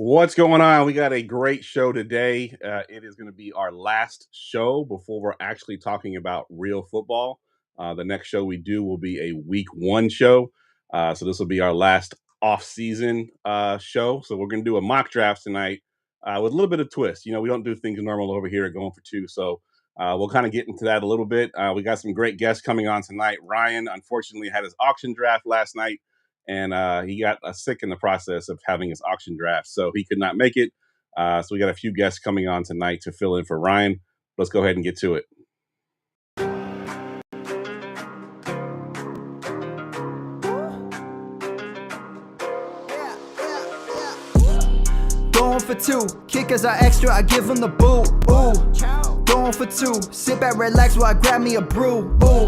What's going on? We got a great show today. It is going to be our last show before we're actually talking about real football. The next show we do will be a week one show. So this will be our last off-season show. So we're going to do a mock draft tonight with a little bit of twist. You know, we don't do things normal over here at Going for Two. So we'll kind of get into that a little bit. We got some great guests coming on tonight. Ryan, unfortunately, had his auction draft last night. And he got sick in the process of having his auction draft, so he could not make it. So we got a few guests coming on tonight to fill in for Ryan. Let's go ahead and get to it. Going for two, kickers are extra, I give them the boot. Ooh, going for two, sit back, relax while I grab me a brew. Ooh,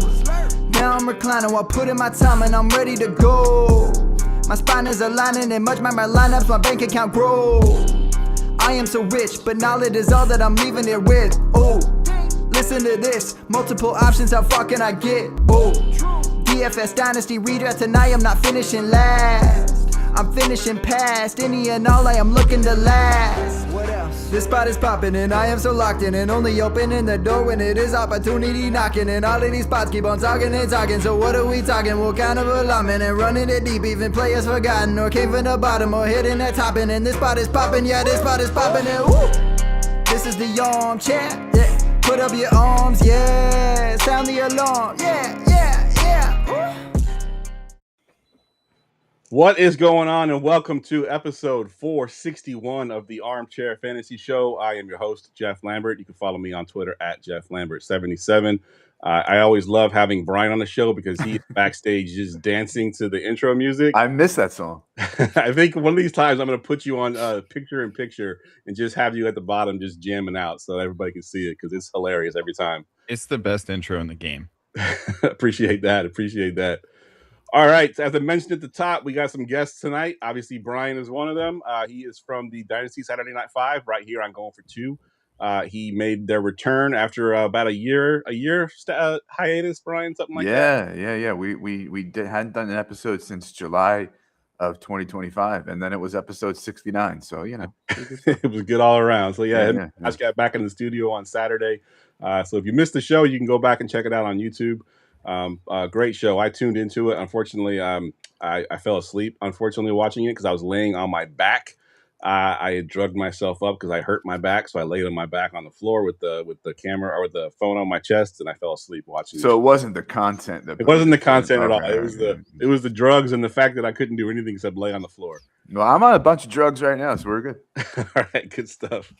now I'm reclining while putting my time and I'm ready to go. My spine is aligning and much my lineups, my bank account grow. I am so rich, but knowledge is all that I'm leaving it with. Ooh, listen to this, multiple options, how far can I get? Ooh, DFS Dynasty Redraft tonight, I'm not finishing last. I'm finishing past any and all, I am looking to last. What else? This spot is popping and I am so locked in and only opening the door when it is opportunity knocking. And all of these spots keep on talking and talking. So what are we talking? What kind of alignment? And running it deep, even players forgotten or came from the bottom or hitting that top end. And this spot is popping, yeah, this spot is popping. And woo! This is the armchair, yeah. Put up your arms, yeah. Sound the alarm, yeah, yeah, yeah. Woo! What is going on, and welcome to episode 461 of the Armchair Fantasy Show. I am your host, Geoff Lambert. You can follow me on Twitter at JeoffLambert77. I always love having Brian on the show because he's backstage just dancing to the intro music. I miss that song. I think one of these times I'm going to put you on picture-in-picture and just have you at the bottom just jamming out so everybody can see it because it's hilarious every time. It's the best intro in the game. Appreciate that. All right, as I mentioned at the top, we got some guests tonight. Obviously, Brian is one of them. He is from the Dynasty Saturday Night 5 right here on Going for Two. He made their return after about a year hiatus, Brian, something like that. Yeah. We hadn't done an episode since July of 2025, and then it was episode 69. So you know, it was good all around. So I just got back in the studio on Saturday. So if you missed the show, you can go back and check it out on YouTube. Great show. I tuned into it. Unfortunately, I fell asleep, watching it because I was laying on my back. I had drugged myself up because I hurt my back. So I laid on my back on the floor with the camera or the phone on my chest, and I fell asleep watching it. So it wasn't the content. It wasn't the content at all. It was the drugs and the fact that I couldn't do anything except lay on the floor. Well, I'm on a bunch of drugs right now, so we're good. All right, good stuff.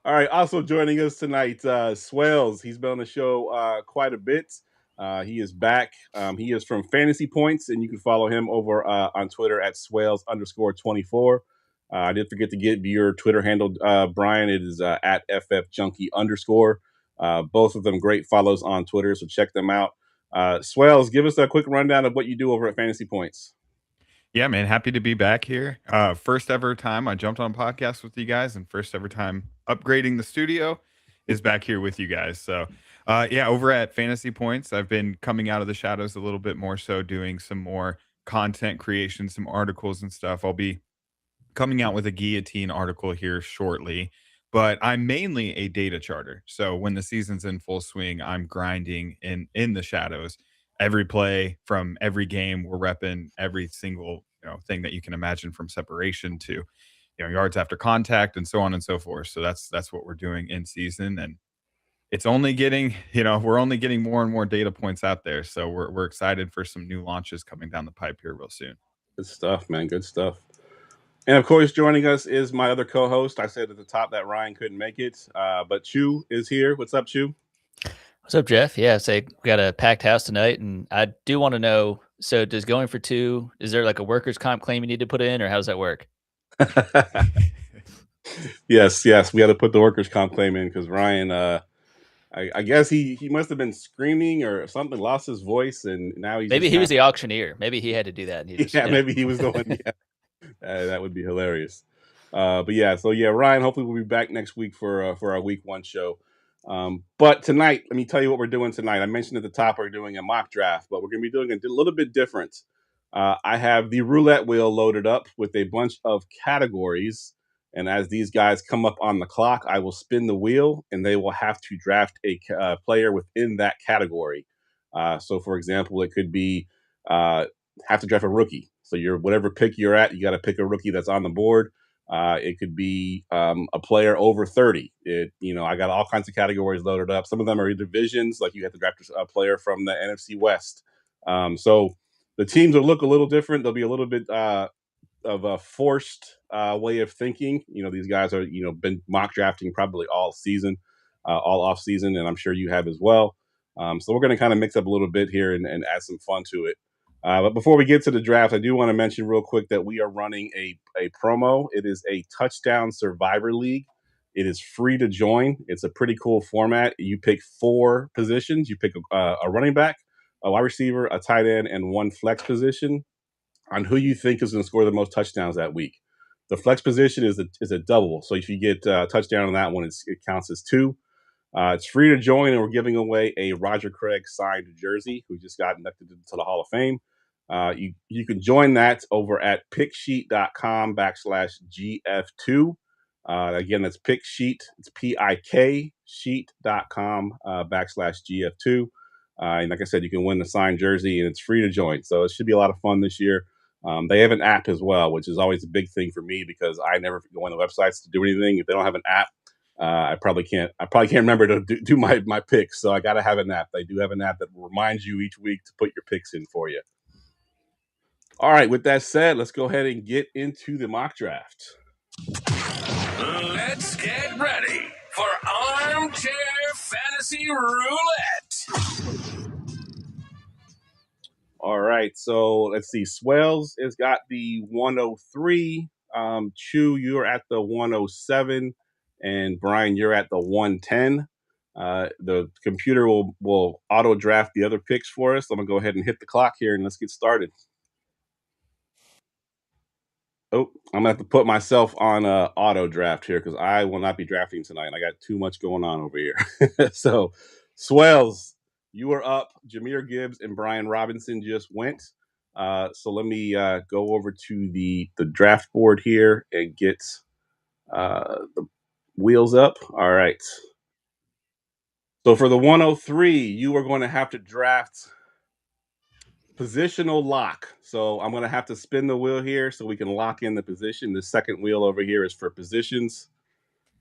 All right, also joining us tonight, Swales. He's been on the show quite a bit. He is back. He is from Fantasy Points, and you can follow him over on Twitter at Swales_24. I did forget to get your Twitter handle, Brian. It is at FFJunkie_. Both of them great follows on Twitter, so check them out. Swales, give us a quick rundown of what you do over at Fantasy Points. Yeah, man, happy to be back here. First ever time I jumped on a podcast with you guys, and first ever time upgrading the studio is back here with you guys. So over at Fantasy Points, I've been coming out of the shadows a little bit more, so doing some more content creation, some articles and stuff. I'll be coming out with a guillotine article here shortly, but I'm mainly a data charter. So when the season's in full swing, I'm grinding in the shadows. Every play from every game, we're repping every single thing that you can imagine, from separation to yards after contact and so on and so forth. So that's what we're doing in season, and it's only getting, we're only getting more and more data points out there. So we're excited for some new launches coming down the pipe here real soon. Good stuff, man. Good stuff. And of course, joining us is my other co-host. I said at the top that Ryan couldn't make it, but Chew is here. What's up, Chew? What's up, Geoff? Yeah, we got a packed house tonight, and I do want to know, so does Going for Two, is there like a workers' comp claim you need to put in, or how does that work? Yes, we got to put the workers' comp claim in because Ryan, I guess he must have been screaming or something, lost his voice, and now he's maybe he was the auctioneer. Maybe he had to do that. Maybe he was the one. That would be hilarious. Ryan, hopefully we'll be back next week for our week one show. But tonight, let me tell you what we're doing tonight. I mentioned at the top we're doing a mock draft, but we're going to be doing a little bit different. I have the roulette wheel loaded up with a bunch of categories And as these guys come up on the clock, I will spin the wheel, and they will have to draft a player within that category. So, for example, it could be have to draft a rookie. So, whatever pick you're at, you got to pick a rookie that's on the board. It could be a player over 30. I got all kinds of categories loaded up. Some of them are divisions, like you have to draft a player from the NFC West. So the teams will look a little different. They'll be a little bit of a forced way of thinking. These guys are, been mock drafting probably all season, all off season, and I'm sure you have as well. So we're going to kind of mix up a little bit here and add some fun to it. But before we get to the draft, I do want to mention real quick that we are running a promo. It is a touchdown survivor league. It is free to join. It's a pretty cool format. You pick 4 positions. You pick a running back, a wide receiver, a tight end, and 1 flex position on who you think is going to score the most touchdowns that week. The flex position is a double. So if you get a touchdown on that one, it counts as 2. It's free to join, and we're giving away a Roger Craig signed jersey who just got inducted into the Hall of Fame. You can join that over at picksheet.com/GF2. Again, that's picksheet. It's PIK sheet.com/GF2. And like I said, you can win the signed jersey, and it's free to join. So it should be a lot of fun this year. They have an app as well, which is always a big thing for me because I never go on the websites to do anything. If they don't have an app, I probably can't remember to do my picks. So I got to have an app. They do have an app that reminds you each week to put your picks in for you. All right. With that said, let's go ahead and get into the mock draft. Let's get ready for Armchair Fantasy Roulette. All right. So let's see. Swells has got the 103. Chew, you're at the 107. And Brian, you're at the 110. The computer will auto draft the other picks for us. I'm going to go ahead and hit the clock here and let's get started. Oh, I'm going to have to put myself on auto draft here because I will not be drafting tonight. I got too much going on over here. So, Swells, you are up. Jahmyr Gibbs and Brian Robinson just went. So let me go over to the draft board here and get the wheels up. All right. So for the 103, you are going to have to draft positional lock. So I'm going to have to spin the wheel here so we can lock in the position. The second wheel over here is for positions.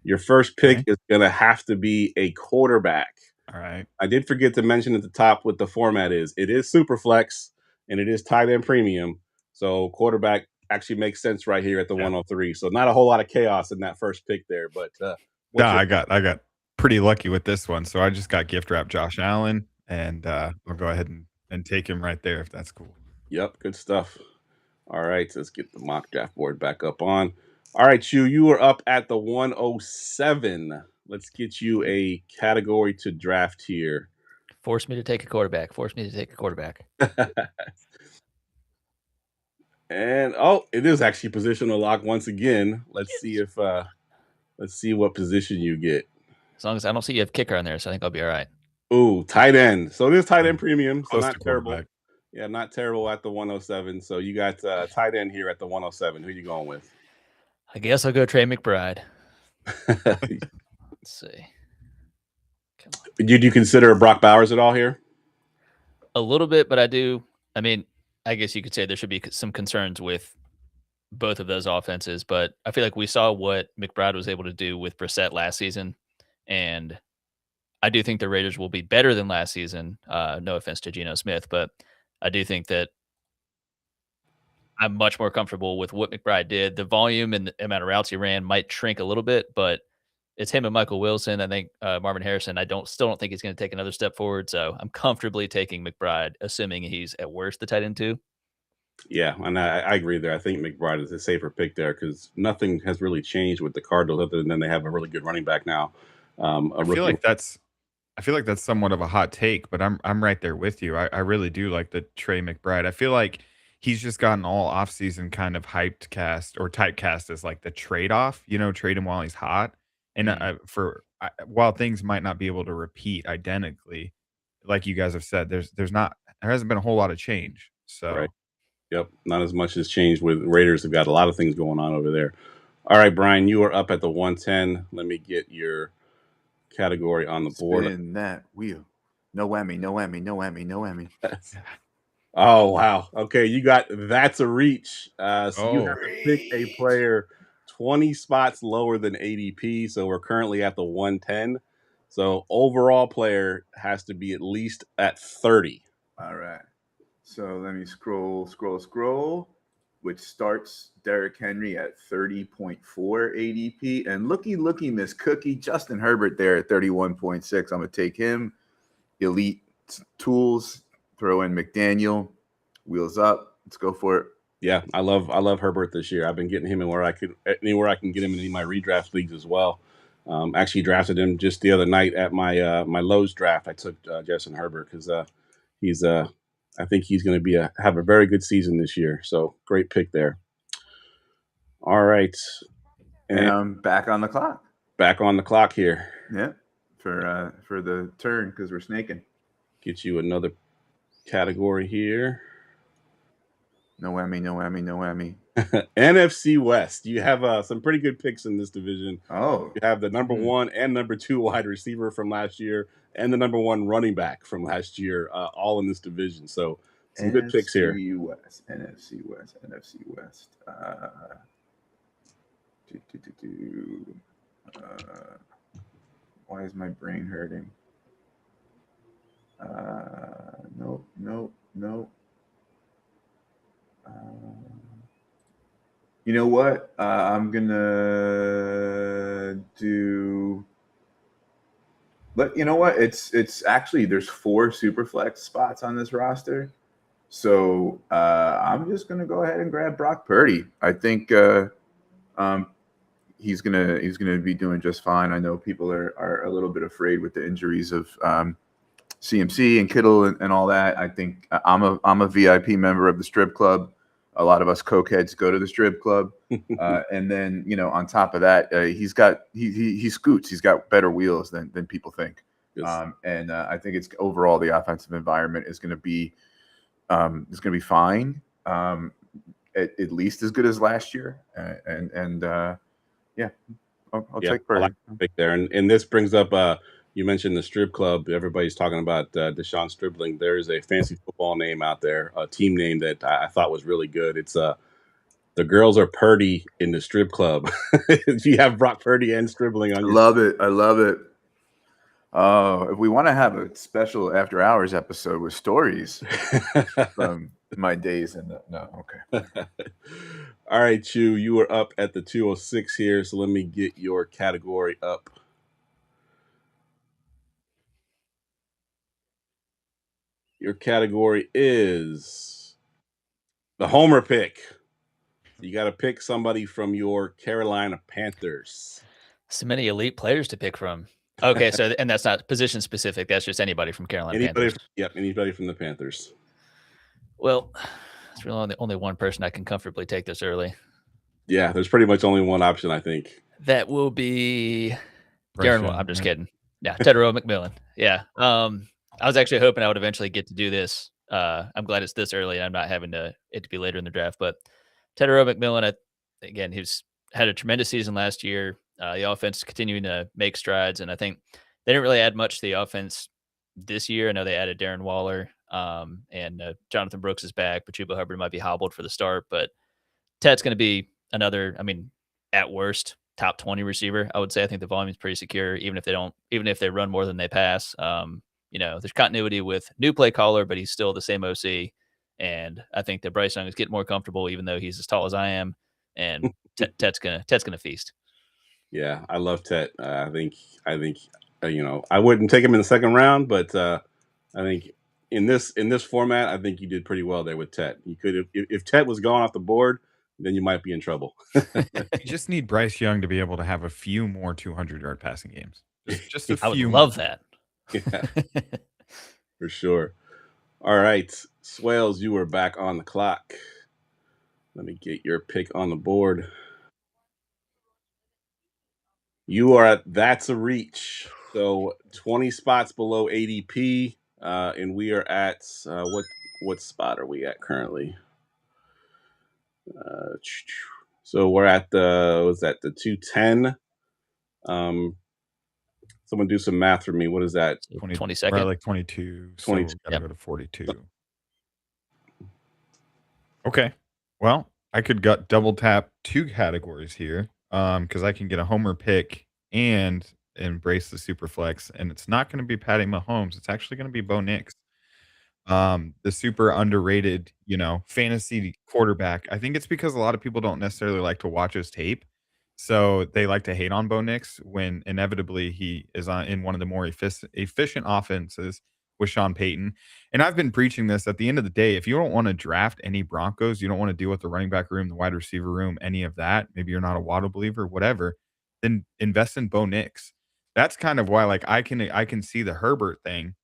Your first pick is going to have to be a quarterback. All right. I did forget to mention at the top what the format is. It is Superflex and it is tight end premium. So quarterback actually makes sense right here at the 103. So not a whole lot of chaos in that first pick there, but I got pretty lucky with this one. So I just got gift wrap Josh Allen, and I'll go ahead and take him right there if that's cool. Yep, good stuff. All right, let's get the mock draft board back up on. All right, you are up at the 107. Let's get you a category to draft here. Force me to take a quarterback. And it is actually positional lock once again. Let's see what position you get. As long as I don't see you have kicker on there, so I think I'll be all right. Ooh, tight end. So it is tight end premium, so Close not to terrible. Yeah, not terrible at the 107. So you got tight end here at the 107. Who you going with? I guess I'll go Trey McBride. Let's see. Come on. Did you consider Brock Bowers at all here? A little bit, but I do. I mean, I guess you could say there should be some concerns with both of those offenses, but I feel like we saw what McBride was able to do with Brissett last season, and I do think the Raiders will be better than last season. No offense to Geno Smith, but I do think that I'm much more comfortable with what McBride did. The volume and the amount of routes he ran might shrink a little bit, but it's him and Michael Wilson. I think Marvin Harrison, still don't think he's going to take another step forward. So I'm comfortably taking McBride, assuming he's at worst the tight end 2. Yeah, and I agree there. I think McBride is a safer pick there because nothing has really changed with the Cardinals other than they have a really good running back now. I feel like that's somewhat of a hot take, but I'm right there with you. I really do like the Trey McBride. I feel like he's just gotten all offseason kind of typecast as like the trade-off, trade him while he's hot. And while things might not be able to repeat identically, like you guys have said, there hasn't been a whole lot of change. So, right. Yep, not as much has changed with Raiders. Have got a lot of things going on over there. All right, Brian, you are up at the 110. Let me get your category on the board. Spin that wheel. No whammy, no whammy, no whammy, no whammy. Oh, wow. Okay, you got that's a reach. So you have to pick a player 20 spots lower than ADP. So we're currently at the 110. So overall player has to be at least at 30. All right. So let me scroll, which starts Derrick Henry at 30.4 ADP. And looky, Miss Cookie, Justin Herbert there at 31.6. I'm going to take him. Elite tools, throw in McDaniel, wheels up. Let's go for it. Yeah, I love Herbert this year. I've been getting him anywhere I can get him in any of my redraft leagues as well. Actually drafted him just the other night at my my Lowe's draft. I took Justin Herbert because he's I think he's going to have a very good season this year. So great pick there. All right, and I'm back on the clock. Back on the clock here. Yeah, for the turn because we're snaking. Get you another category here. No whammy, no whammy, no whammy. NFC West. You have some pretty good picks in this division. Oh, you have the number 1 and number 2 wide receiver from last year, and the number 1 running back from last year, all in this division. So some good picks here. NFC West. Why is my brain hurting? Nope. You know what? I'm gonna do. But you know what? It's actually there's 4 super flex spots on this roster, so I'm just gonna go ahead and grab Brock Purdy. I think he's gonna be doing just fine. I know people are a little bit afraid with the injuries of CMC and Kittle and all that. I think I'm a VIP member of the strip club. A lot of us cokeheads go to the strip club, and then on top of that, he scoots. He's got better wheels than people think, yes. And I think it's overall the offensive environment is going to be fine, at least as good as last year, and yeah, I'll take Purdy. I like the pick there, and this brings up. You mentioned the strip club. Everybody's talking about Deshaun Stribling. There is a fancy football name out there, a team name that I thought was really good. It's the girls are Purdy in the strip club. You have Brock Purdy and Stribling on. I love it. If we want to have a special after hours episode with stories from my days in the okay. All right, Chew, you are up at the 206 here, so let me get your category up. Your category is the homer pick. You got to pick somebody from your Carolina Panthers. So many elite players to pick from. Okay, so and that's not position specific. That's just anybody from Carolina Panthers. Anybody from the Panthers. Well, it's really only one person I can comfortably take this early. Yeah, there's pretty much only one option, I think. That will be Darren. I'm just kidding. Yeah, Tedero McMillan. Yeah. I was actually hoping I would eventually get to do this. I'm glad it's this early. I'm not having it to be later in the draft. But Tedero McMillan, again, he's had a tremendous season last year. The offense is continuing to make strides, and I think they didn't really add much to the offense this year. I know they added Darren Waller, and Jonathan Brooks is back, but Chuba Hubbard might be hobbled for the start. But Ted's going to be another, at worst, top 20 receiver. I would say. I think the volume is pretty secure, even if they run more than they pass. There's continuity with new play caller, but he's still the same OC. And I think that Bryce Young is getting more comfortable, even though he's as tall as I am. And Ted's gonna feast. Yeah, I love Ted. I think I wouldn't take him in the second round, but I think in this format, I think you did pretty well there with Ted. You could if Ted was gone off the board, then you might be in trouble. You just need Bryce Young to be able to have a few more 200-yard passing games. Just a few. I would love that. Yeah, for sure. All right, Swales, you were back on the clock. Let me get your pick on the board. You are at that's a reach. So 20 spots below ADP, and we are at what spot are we at currently? So we're at the 210. Someone do some math for me. What is that? 22nd. Right, like 22. 22. So gotta go to 42. Okay. Well, I could double tap 2 categories here. Because I can get a homer pick and embrace the super flex, and it's not going to be Patty Mahomes. It's actually going to be Bo Nix. The super underrated, fantasy quarterback. I think it's because a lot of people don't necessarily like to watch his tape. So they like to hate on Bo Nix when inevitably he is in one of the more efficient offenses with Sean Payton. And I've been preaching this at the end of the day. If you don't want to draft any Broncos, you don't want to deal with the running back room, the wide receiver room, any of that. Maybe you're not a Waddle believer, whatever. Then invest in Bo Nix. That's kind of why, like, I can see the Herbert thing.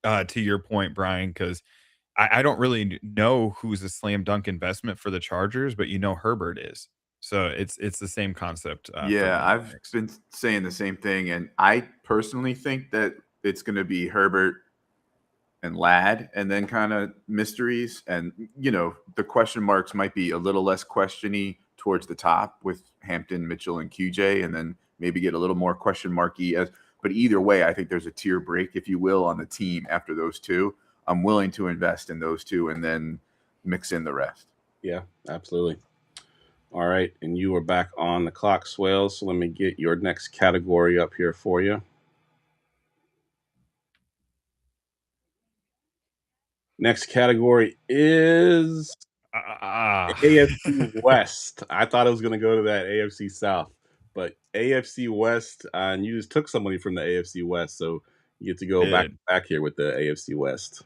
To your point, Brian, because I don't really know who's a slam dunk investment for the Chargers, but Herbert is. So it's the same concept. Yeah, I've been saying the same thing, and I personally think that it's going to be Herbert and Ladd, and then kind of mysteries, and the question marks might be a little less questiony towards the top with Hampton, Mitchell, and QJ, and then maybe get a little more question marky as. But either way, I think there's a tier break, if you will, on the team after those two. I'm willing to invest in those two and then mix in the rest. Yeah, absolutely. All right, and you are back on the clock, Swales. So let me get your next category up here for you. Next category is AFC West. I thought it was going to go to that AFC South, but AFC West, and you just took somebody from the AFC West, so you get to go back here with the AFC West.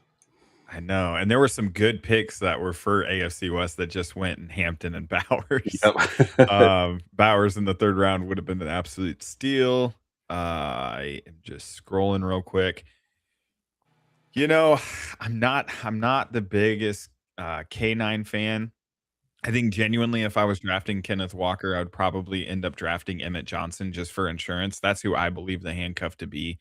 I know, and there were some good picks that were for AFC West that just went in Hampton and Bowers. Yep. Bowers in the 3rd round would have been an absolute steal. I am just scrolling real quick. I'm not the biggest K9 fan. I think genuinely, if I was drafting Kenneth Walker, I would probably end up drafting Emmett Johnson just for insurance. That's who I believe the handcuff to be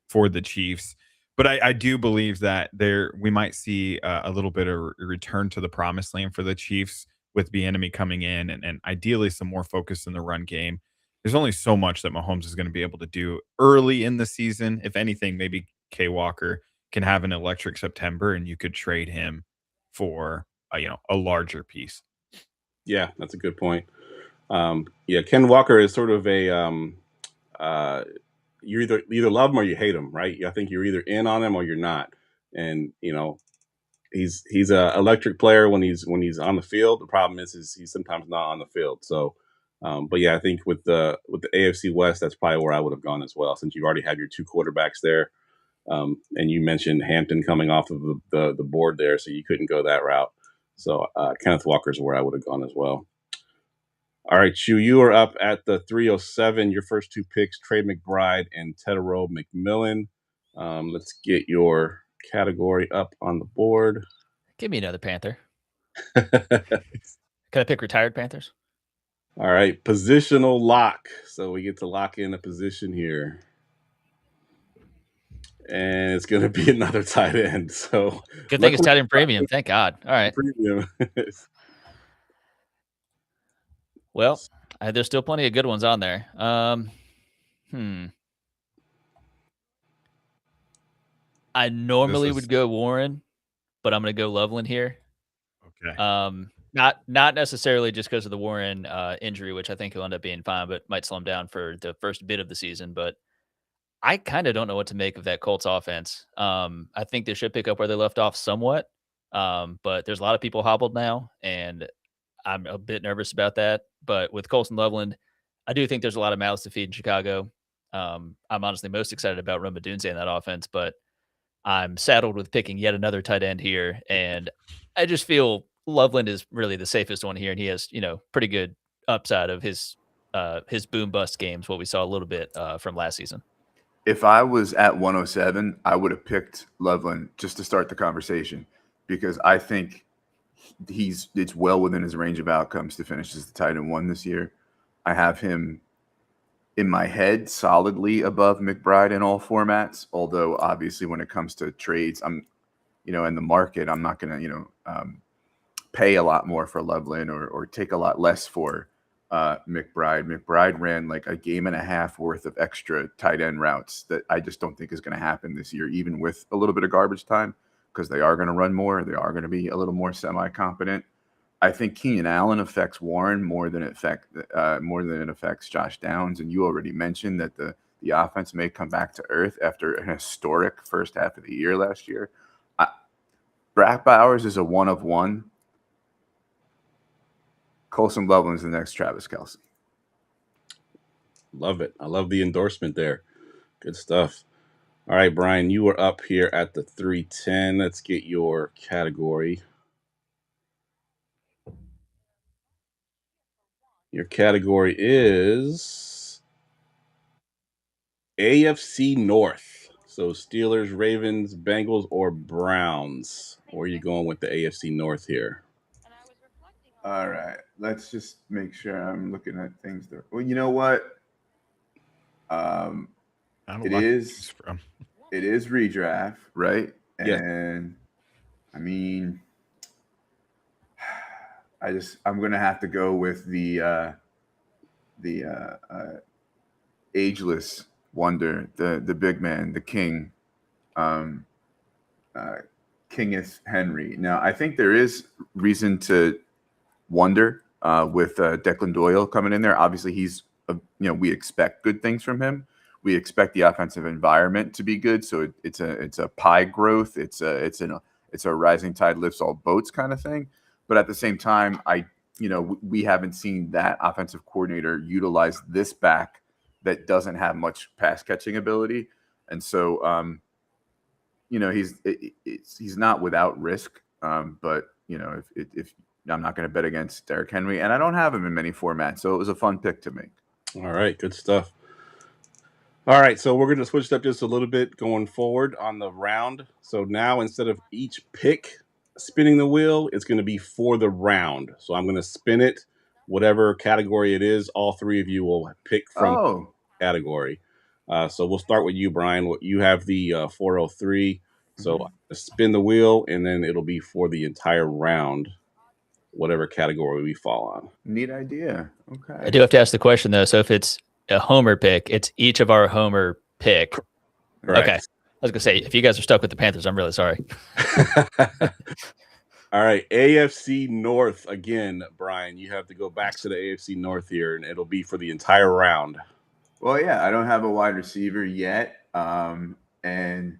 for the Chiefs. But I do believe that we might see a little bit of return to the promised land for the Chiefs with Bieniemy coming in and ideally some more focus in the run game. There's only so much that Mahomes is going to be able to do early in the season. If anything, maybe K Walker can have an electric September and you could trade him for a larger piece. Yeah, that's a good point. Ken Walker is sort of a you either love him or you hate him, right? I think you're either in on him or you're not. And he's a electric player when he's on the field. The problem is he's sometimes not on the field. So, but yeah, I think with the AFC West, that's probably where I would have gone as well, since you already have your 2 quarterbacks there. And you mentioned Hampton coming off of the board there, so you couldn't go that route. So Kenneth Walker's where I would have gone as well. All right, Chu, you are up at the 307. Your first 2 picks, Trey McBride and Tedero McMillan. Let's get your category up on the board. Give me another Panther. Can I pick retired Panthers? All right, positional lock. So we get to lock in a position here. And it's going to be another tight end. So good thing it's tight end premium. Thank God. All right. Premium. Well, there's still plenty of good ones on there. I normally would go Warren, but I'm going to go Loveland here. Okay. Not necessarily just because of the Warren injury, which I think he'll end up being fine, but might slow him down for the first bit of the season. But I kind of don't know what to make of that Colts offense. I think they should pick up where they left off somewhat, but there's a lot of people hobbled now, and I'm a bit nervous about that. But with Colson Loveland, I do think there's a lot of mouths to feed in Chicago. I'm honestly most excited about Roma Dunze in that offense, but I'm saddled with picking yet another tight end here, and I just feel Loveland is really the safest one here, and he has pretty good upside of his boom bust games, what we saw a little bit from last season. If I was at 107, I would have picked Loveland just to start the conversation, because I think it's well within his range of outcomes to finish as the tight end 1 this year. I have him in my head solidly above McBride in all formats, although obviously when it comes to trades, I'm in the market, I'm not going to pay a lot more for Loveland or take a lot less for McBride. McBride ran like a game and a half worth of extra tight end routes that I just don't think is going to happen this year, even with a little bit of garbage time, because they are going to run more. They are going to be a little more semi-competent. I think Keenan Allen affects Warren more than it affects Josh Downs. And you already mentioned that the offense may come back to earth after an historic first half of the year last year. Brack Bowers is a one of one. Colson Loveland's the next Travis Kelce. Love it. I love the endorsement there. Good stuff. All right, Brian, you were up here at the 310. Let's get your category. Your category is AFC North. So Steelers, Ravens, Bengals, or Browns. Where are you going with the AFC North here? All right. Let's just make sure I'm looking at things there. Well, you know what? It is redraft, right? Yeah. And I mean, I'm gonna have to go with the ageless wonder, the big man, the king, Kingeth Henry. Now, I think there is reason to wonder with Declan Doyle coming in there. Obviously, he's we expect good things from him. We expect the offensive environment to be good. So it's a pie growth. It's a rising tide lifts all boats kind of thing. But at the same time, we haven't seen that offensive coordinator utilize this back that doesn't have much pass catching ability, and so he's not without risk. But if I'm not going to bet against Derrick Henry, and I don't have him in many formats, so it was a fun pick to make. All right, good stuff. All right, so we're going to switch it up just a little bit going forward on the round. So now instead of each pick spinning the wheel, it's going to be for the round. So I'm going to spin it, whatever category it is. All three of you will pick from category. So we'll start with you, Brian. You have the 403. So spin the wheel, and then it'll be for the entire round, whatever category we fall on. Neat idea. Okay. I do have to ask the question, though. So if it's a homer pick, it's each of our homer pick. Right. Okay. I was going to say, if you guys are stuck with the Panthers, I'm really sorry. All right. AFC North again, Brian. You have to go back to the AFC North here, and it'll be for the entire round. Well, yeah, I don't have a wide receiver yet. And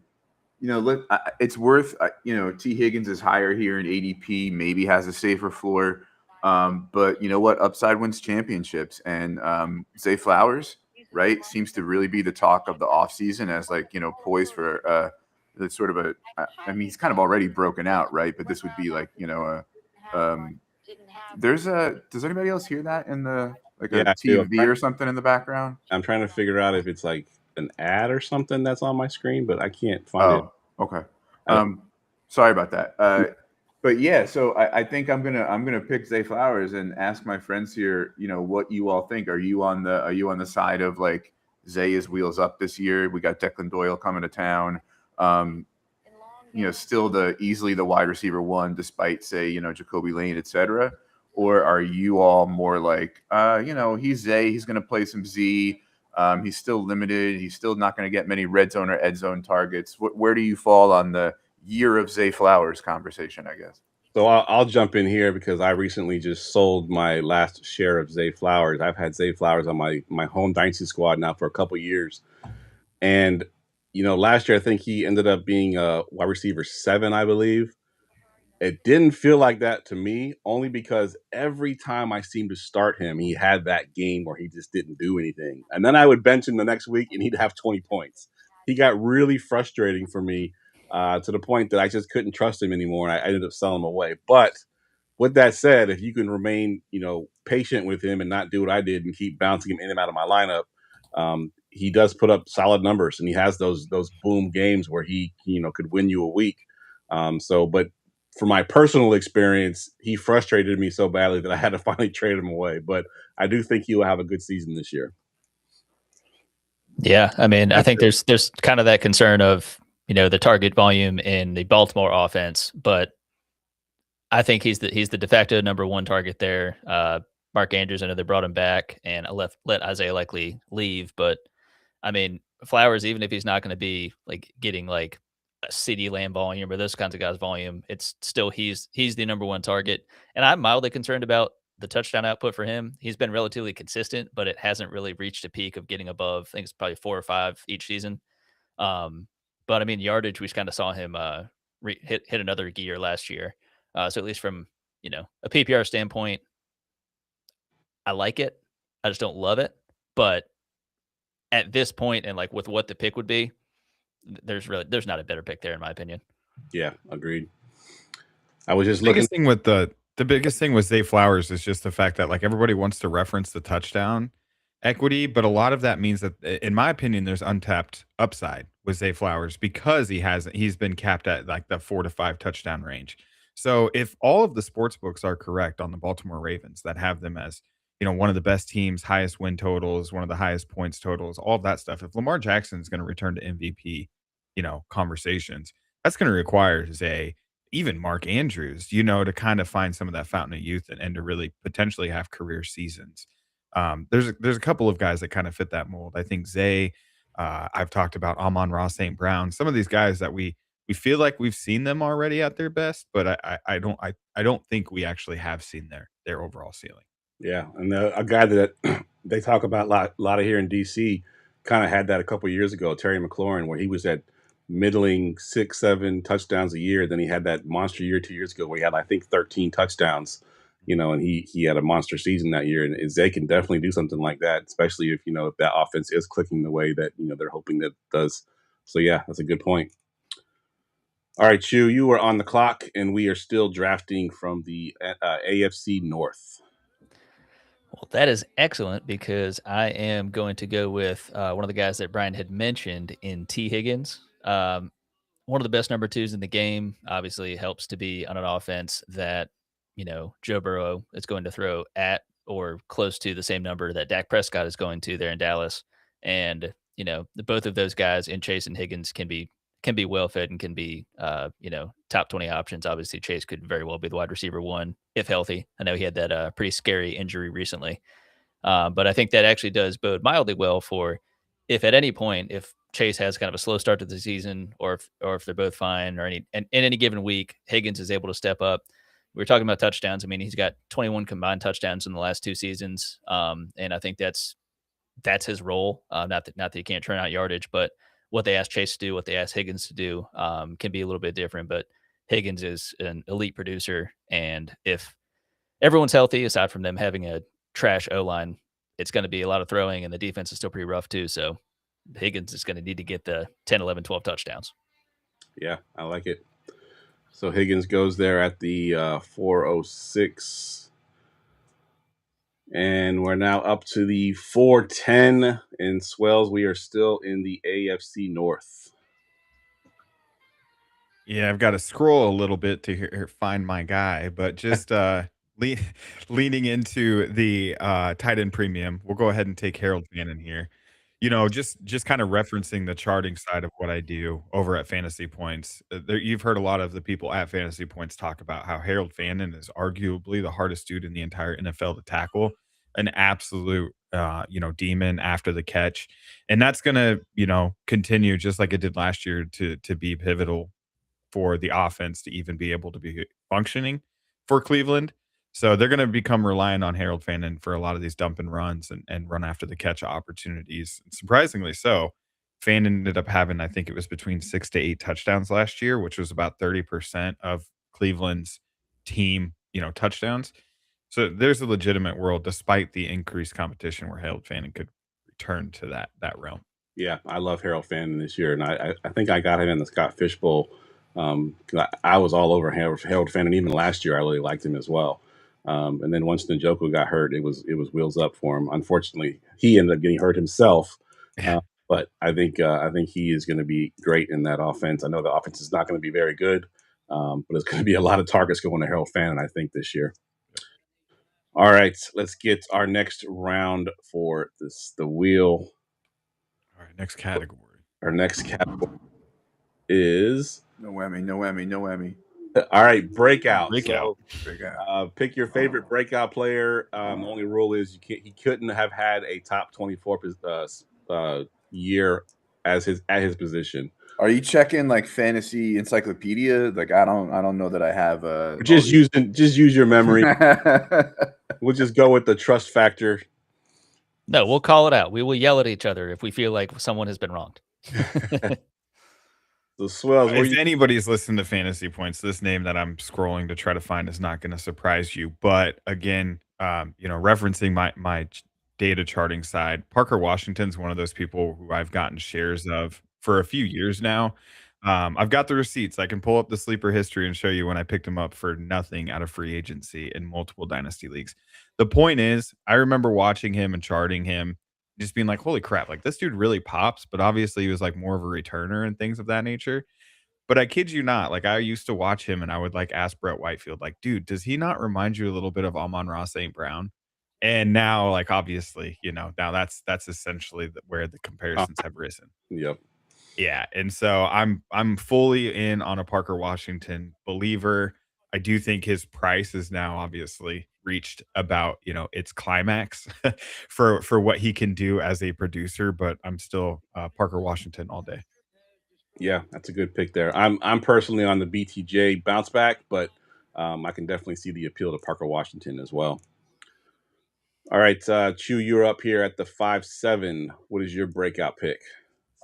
look, it's worth, T. Higgins is higher here in ADP, maybe has a safer floor. But you know what? Upside wins championships. And Zay Flowers, right, seems to really be the talk of the offseason as poised for the sort of he's kind of already broken out, right? But this would be does anybody else hear that in the a TV or something in the background? I'm trying to figure out if it's like an ad or something that's on my screen, but I can't find it. Okay. Sorry about that. But yeah, so I think I'm gonna pick Zay Flowers and ask my friends here, what you all think. Are you on the side of like Zay is wheels up this year? We got Declan Doyle coming to town. Still easily the wide receiver one, despite say, Jacoby Lane, etc. Or are you all more like, he's Zay, he's going to play some Z. He's still limited. He's still not going to get many red zone or ed zone targets. Where do you fall on the year of Zay Flowers conversation, I guess? So I'll jump in here because I recently just sold my last share of Zay Flowers. I've had Zay Flowers on my home dynasty squad now for a couple years. And, last year I think he ended up being a wide receiver 7, I believe. It didn't feel like that to me, only because every time I seemed to start him, he had that game where he just didn't do anything. And then I would bench him the next week and he'd have 20 points. He got really frustrating for me to the point that I just couldn't trust him anymore. And I ended up selling him away. But with that said, if you can remain, patient with him and not do what I did and keep bouncing him in and out of my lineup, he does put up solid numbers, and he has those boom games where he could win you a week. But for my personal experience, he frustrated me so badly that I had to finally trade him away. But I do think he will have a good season this year. Yeah, I mean, I think there's kind of that concern of the target volume in the Baltimore offense, but I think he's the de facto number one target there. Mark Andrews, I know they brought him back, and let Isaiah Likely leave. But I mean, Flowers, even if he's not going to be like getting like a CeeDee Lamb volume or those kinds of guys volume, it's still he's the number one target. And I'm mildly concerned about the touchdown output for him. He's been relatively consistent, but it hasn't really reached a peak of getting above. I think it's probably 4 or 5 each season. But I mean, yardage, we kind of saw him hit another gear last year. So at least from a PPR standpoint, I like it. I just don't love it. But at this point, and like with what the pick would be, there's not a better pick there in my opinion. Yeah, agreed. I was just The looking. biggest thing with the biggest thing with Zay Flowers is just the fact that like everybody wants to reference the touchdown equity, but a lot of that means that, in my opinion, there's untapped upside with Zay Flowers because he's been capped at like the 4 to 5 touchdown range. So if all of the sports books are correct on the Baltimore Ravens that have them as one of the best teams, highest win totals, one of the highest points totals, all of that stuff. If Lamar Jackson is going to return to MVP, conversations, that's going to require Zay, even Mark Andrews, to kind of find some of that fountain of youth and to really potentially have career seasons. There's a couple of guys that kind of fit that mold. I think Zay, I've talked about Amon-Ra St. Brown, some of these guys that we feel like we've seen them already at their best, but I don't think we actually have seen their overall ceiling. Yeah, and a guy that they talk about a lot of here in DC kind of had that a couple of years ago, Terry McLaurin, where he was at middling 6, 7 touchdowns a year. Then he had that monster year 2 years ago where he had, I think, 13 touchdowns, and he had a monster season that year. And Zay can definitely do something like that, especially if that offense is clicking the way that, they're hoping that it does. So, yeah, that's a good point. All right, Chu, you are on the clock, and we are still drafting from the AFC North. Well, that is excellent because I am going to go with one of the guys that Brian had mentioned in T. Higgins. One of the best number twos in the game. Obviously, helps to be on an offense that, Joe Burrow is going to throw at or close to the same number that Dak Prescott is going to there in Dallas. And, both of those guys in Chase and Higgins can be well fed and can be, top 20 options. Obviously, Chase could very well be the wide receiver one if healthy. I know he had that pretty scary injury recently. But I think that actually does bode mildly well for if at any point, if Chase has kind of a slow start to the season or if they're both fine or in any given week, Higgins is able to step up. We were talking about touchdowns. I mean, he's got 21 combined touchdowns in the last 2 seasons. And I think that's his role. Not that he can't turn out yardage, but what they ask Chase to do, what they ask Higgins to do, can be a little bit different. But Higgins is an elite producer. And if everyone's healthy, aside from them having a trash O-line, it's going to be a lot of throwing, and the defense is still pretty rough too. So Higgins is going to need to get the 10, 11, 12 touchdowns. Yeah, I like it. So Higgins goes there at the 406. And we're now up to the 410 in Swells. We are still in the AFC North. Yeah, I've got to scroll a little bit to find my guy, but just leaning into the tight end premium, we'll go ahead and take Harold Fannin here. Just kind of referencing the charting side of what I do over at Fantasy Points. You've heard a lot of the people at Fantasy Points talk about how Harold Fannin is arguably the hardest dude in the entire NFL to tackle, an absolute demon after the catch, and that's gonna continue just like it did last year to be pivotal for the offense to even be able to be functioning for Cleveland. So they're going to become reliant on Harold Fannin for a lot of these dump and runs and run after the catch opportunities. And surprisingly so, Fannin ended up having, I think it was between 6 to 8 touchdowns last year, which was about 30% of Cleveland's team, touchdowns. So there's a legitimate world, despite the increased competition, where Harold Fannin could return to that realm. Yeah, I love Harold Fannin this year, and I think I got him in the Scott Fishbowl. I was all over Harold Fannin. Even last year, I really liked him as well. And then once Njoku got hurt, it was wheels up for him. Unfortunately, he ended up getting hurt himself. But I think he is going to be great in that offense. I know the offense is not going to be very good, but it's going to be a lot of targets going to Harold Fannin, I think, this year. All right, let's get our next round for the wheel. All right, next category. Our next category is no whammy. All right, breakout. Breakout. So, pick your favorite breakout player. The only rule is he couldn't have had a top 24 year at his position. Are you checking like fantasy encyclopedia? Like I don't know that I have Just use your memory. We'll just go with the trust factor. No, we'll call it out. We will yell at each other if we feel like someone has been wronged. The Swells. If anybody's listened to Fantasy Points, this name that I'm scrolling to try to find is not going to surprise you. But again, referencing my data charting side, Parker Washington's one of those people who I've gotten shares of for a few years now. I've got the receipts. I can pull up the sleeper history and show you when I picked him up for nothing out of free agency in multiple dynasty leagues. The point is, I remember watching him and charting him, just being like, holy crap, like this dude really pops, but obviously he was like more of a returner and things of that nature. But I kid you not, like I used to watch him and I would like ask Brett Whitefield, like, dude, does he not remind you a little bit of Amon-Ra St. Brown? And now, like, obviously, now that's essentially where the comparisons have risen. Yep. Yeah, and so I'm fully in on a Parker Washington believer. I do think his price is now obviously reached about its climax for what he can do as a producer, but I'm still Parker Washington all day. Yeah, that's a good pick there. I'm personally on the BTJ bounce back, but I can definitely see the appeal to Parker Washington as well. All right, Chew, you're up here at the 5-7. What is your breakout pick?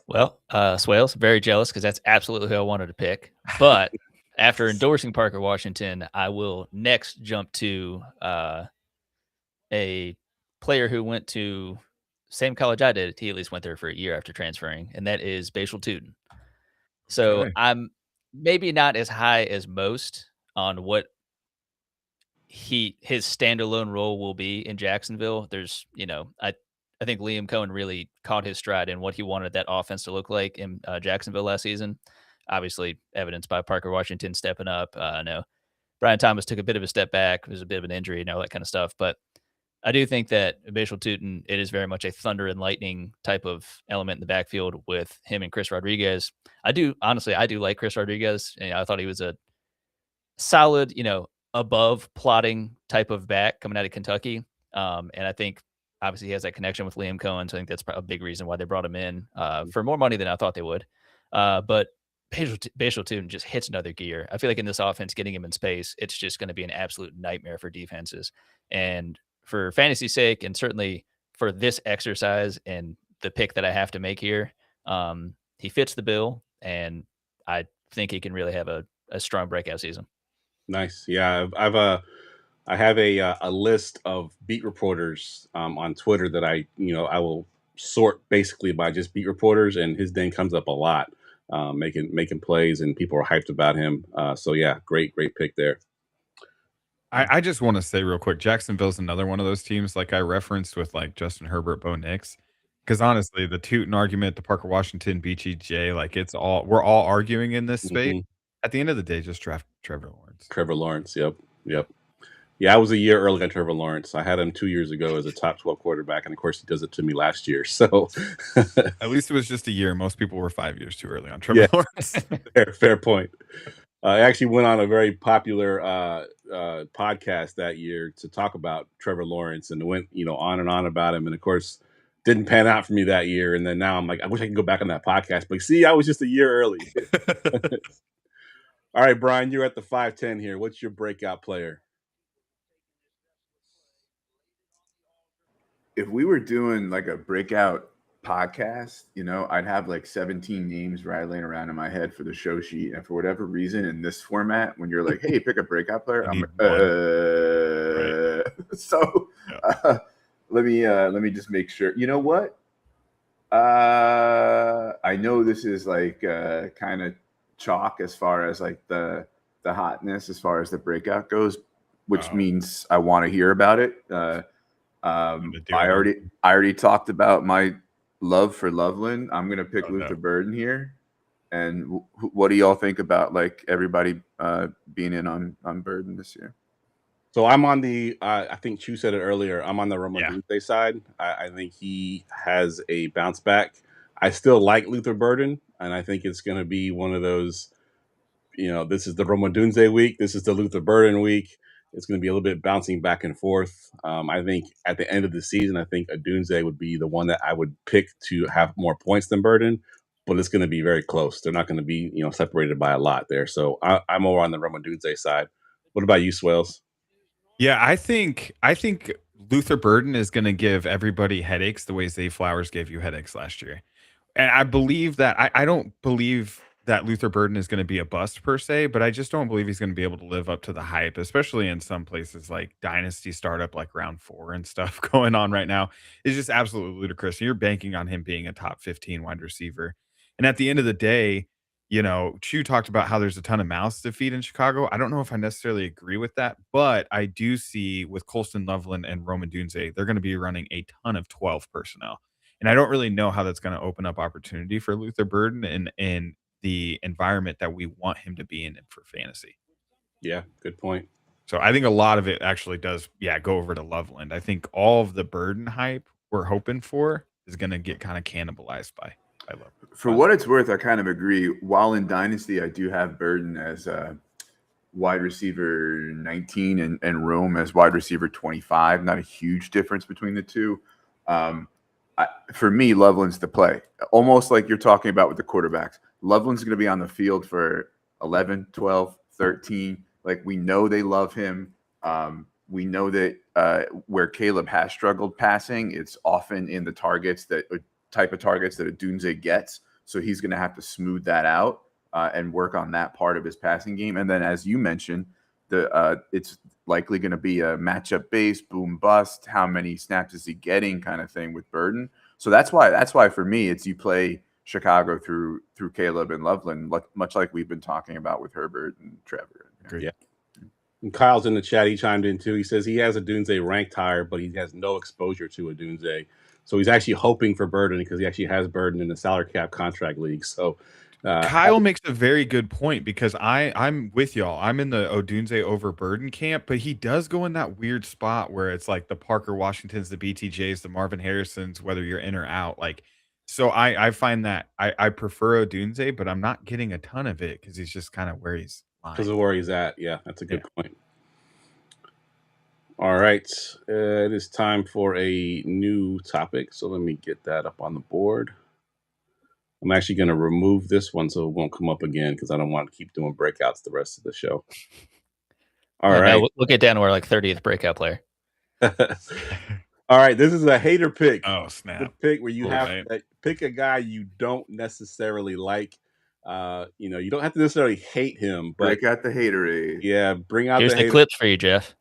Well, Swales, very jealous because that's absolutely who I wanted to pick. But after endorsing Parker Washington, I will next jump to a player who went to same college I did. He at least went there for a year after transferring, and that is Bashal Tootin. So Okay. I'm maybe not as high as most on what his standalone role will be in Jacksonville. There's, I think Liam Cohen really caught his stride in what he wanted that offense to look like in Jacksonville last season. Obviously, evidenced by Parker Washington stepping up. I know Brian Thomas took a bit of a step back. There's a bit of an injury and all that kind of stuff. But I do think that Bashal Tootin, it is very much a thunder and lightning type of element in the backfield with him and Chris Rodriguez. I do like Chris Rodriguez. I thought he was a solid, above plotting type of back coming out of Kentucky. And I think obviously he has that connection with Liam Cohen. So I think that's a big reason why they brought him in for more money than I thought they would. But Bashal Tootin just hits another gear. I feel like in this offense, getting him in space, it's just going to be an absolute nightmare for defenses. And for fantasy's sake, and certainly for this exercise and the pick that I have to make here, he fits the bill. And I think he can really have a strong breakout season. Nice. Yeah, I have a list of beat reporters on Twitter that I will sort basically by just beat reporters, and his name comes up a lot, making plays, and people are hyped about him. So yeah, great pick there. I just want to say real quick, Jacksonville's another one of those teams like I referenced with like Justin Herbert, Bo Nix. Because honestly, the Tootin argument, the Parker Washington, BTJ, like we're all arguing in this space. Mhm. At the end of the day, just draft Trevor Lawrence. Trevor Lawrence. Yep. Yeah, I was a year early on Trevor Lawrence. I had him 2 years ago as a top 12 quarterback, and of course he does it to me last year. So at least it was just a year. Most people were 5 years too early on Trevor Lawrence. Fair point. I actually went on a very popular podcast that year to talk about Trevor Lawrence, and went on and on about him, and of course didn't pan out for me that year. And then now I'm like, I wish I could go back on that podcast, but see, I was just a year early. All right, Brian, you're at the 5-10 here. What's your breakout player? If we were doing like a breakout podcast, I'd have like 17 names rattling around in my head for the show sheet. And for whatever reason, in this format, when you're like, hey, pick a breakout player, I'm like, Right. So let me just make sure. You know what? I know this is like kind of chalk as far as like the hotness as far as the breakout goes, which means I want to hear about it. I already talked about my love for Loveland. I'm gonna pick Luther Burden here. And what do y'all think about like everybody being in on Burden this year? So I'm on the I think Chu said it earlier. I'm on the Romadute side. I think he has a bounce back. I still like Luther Burden, and I think it's going to be one of those. this is the Romadunze week. This is the Luther Burden week. It's going to be a little bit bouncing back and forth. I think at the end of the season, I think Odunze would be the one that I would pick to have more points than Burden, but it's going to be very close. They're not going to be, separated by a lot there. So I'm more on the Romadunze side. What about you, Swales? Yeah, I think Luther Burden is going to give everybody headaches the way Zay Flowers gave you headaches last year. And I believe that I don't believe that Luther Burden is going to be a bust per se, but I just don't believe he's going to be able to live up to the hype, especially in some places like Dynasty startup, like round 4 and stuff going on right now. It's just absolutely ludicrous. You're banking on him being a top 15 wide receiver. And at the end of the day, Chu talked about how there's a ton of mouths to feed in Chicago. I don't know if I necessarily agree with that, but I do see with Colston Loveland and Roman Dunze, they're going to be running a ton of 12 personnel. And I don't really know how that's going to open up opportunity for Luther Burden in the environment that we want him to be in for fantasy. Yeah, good point. So I think a lot of it actually does, go over to Loveland. I think all of the Burden hype we're hoping for is going to get kind of cannibalized by Loveland. For what it's worth, I kind of agree. While in Dynasty, I do have Burden as wide receiver 19 and Rome as wide receiver 25. Not a huge difference between the two. For me, Loveland's the play. Almost like you're talking about with the quarterbacks. Loveland's going to be on the field for 11, 12, 13. Like, we know they love him. We know that where Caleb has struggled passing, it's often in the type of targets that Odunze gets. So he's going to have to smooth that out and work on that part of his passing game. And then, as you mentioned, it's likely going to be a matchup based boom bust. How many snaps is he getting kind of thing with Burden. So that's why for me, it's you play Chicago through Caleb and Loveland, much like we've been talking about with Herbert and Trevor. Yeah. And Kyle's in the chat. He chimed in too. He says he has Odunze ranked higher, but he has no exposure to Odunze. So he's actually hoping for Burden because he actually has Burden in the salary cap contract league. So Kyle makes a very good point because I'm with y'all. I'm in the Odunze over Burden camp, but he does go in that weird spot where it's like the Parker Washingtons, the BTJs, the Marvin Harrisons, whether you're in or out. Like, so I find that I prefer Odunze, but I'm not getting a ton of it because he's just kind of where he's because of where he's at. Yeah, that's a good point. All right. It is time for a new topic. So let me get that up on the board. I'm actually going to remove this one so it won't come up again because I don't want to keep doing breakouts the rest of the show. All right. No, we'll get down to our 30th breakout player. All right. This is a hater pick. Oh, snap. The pick where you pick a guy you don't necessarily like. You don't have to necessarily hate him, but break out the haterade. Yeah, bring out Here's the clips for you, Geoff.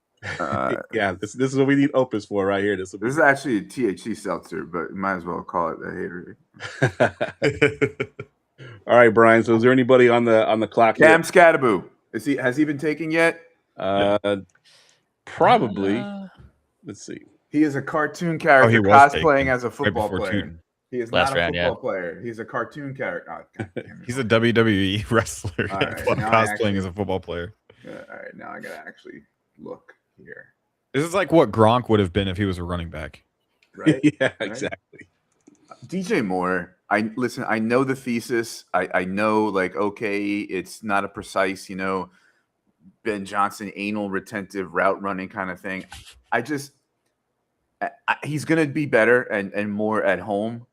Yeah, this is what we need Opus for right here. This is actually a THC seltzer, but might as well call it the haterade. All right, Brian. So is there anybody on the clock? Cam Scattaboo. Has he been taken yet? Probably. Let's see. He is a cartoon character cosplaying as a football player. Shooting. He is not a football player. He's a cartoon character. Oh, he's a WWE wrestler right, cosplaying as a football player. All right, now I gotta actually look here. This is like what Gronk would have been if he was a running back. Right? Yeah, exactly. DJ Moore. I know the thesis. I know, like, okay, it's not a precise, Ben Johnson anal retentive route running kind of thing. He's going to be better and more at home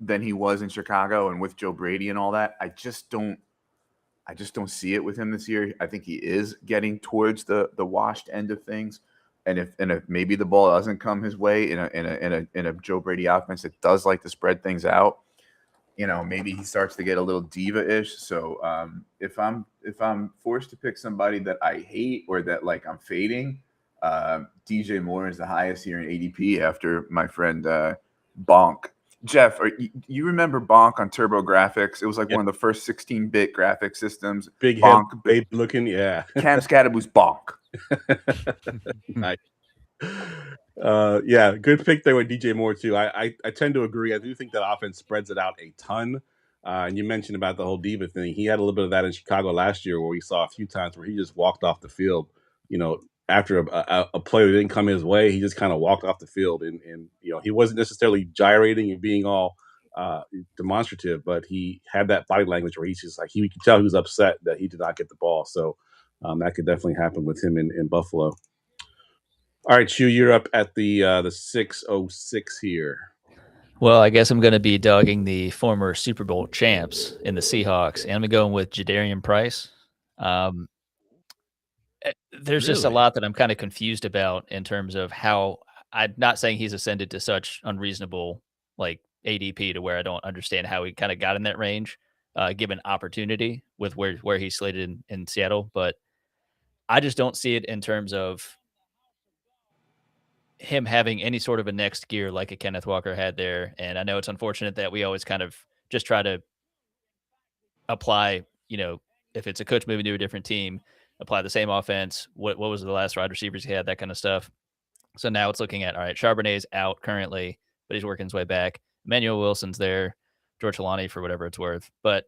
than he was in Chicago and with Joe Brady and all that. I just don't see it with him this year. I think he is getting towards the washed end of things. And if maybe the ball doesn't come his way in a Joe Brady offense that does like to spread things out, maybe he starts to get a little diva-ish. So if I'm forced to pick somebody that I hate or that like I'm fading, DJ Moore is the highest here in ADP after my friend Bonk. Geoff, you remember Bonk on Turbo Graphics? It was like one of the first 16-bit graphic systems. Big Bonk, head, babe looking, yeah. Cam Scattaboo's Bonk. Nice. Yeah, good pick there with DJ Moore too. I tend to agree. I do think that offense spreads it out a ton. And you mentioned about the whole diva thing. He had a little bit of that in Chicago last year, where we saw a few times where he just walked off the field. After a player didn't come his way, he just kind of walked off the field, and he wasn't necessarily gyrating and being all demonstrative, but he had that body language where he's just like, he could tell he was upset that he did not get the ball. So that could definitely happen with him in Buffalo. All right, Chu, you're up at the 606 here. Well, I guess I'm going to be dogging the former Super Bowl champs in the Seahawks, and I'm going with Jadarian Price. There's just a Really? lot that I'm kind of confused about in terms of how I'm not saying he's ascended to such unreasonable like ADP to where I don't understand how he kind of got in that range, given opportunity with where he's slated in Seattle. But I just don't see it in terms of him having any sort of a next gear like a Kenneth Walker had there. And I know it's unfortunate that we always kind of just try to apply, if it's a coach moving to a different team, apply the same offense. What was the last wide receivers he had, that kind of stuff. So now it's looking at, all right, Charbonnet's out currently, but he's working his way back. Emmanuel Wilson's there, George Halani for whatever it's worth. But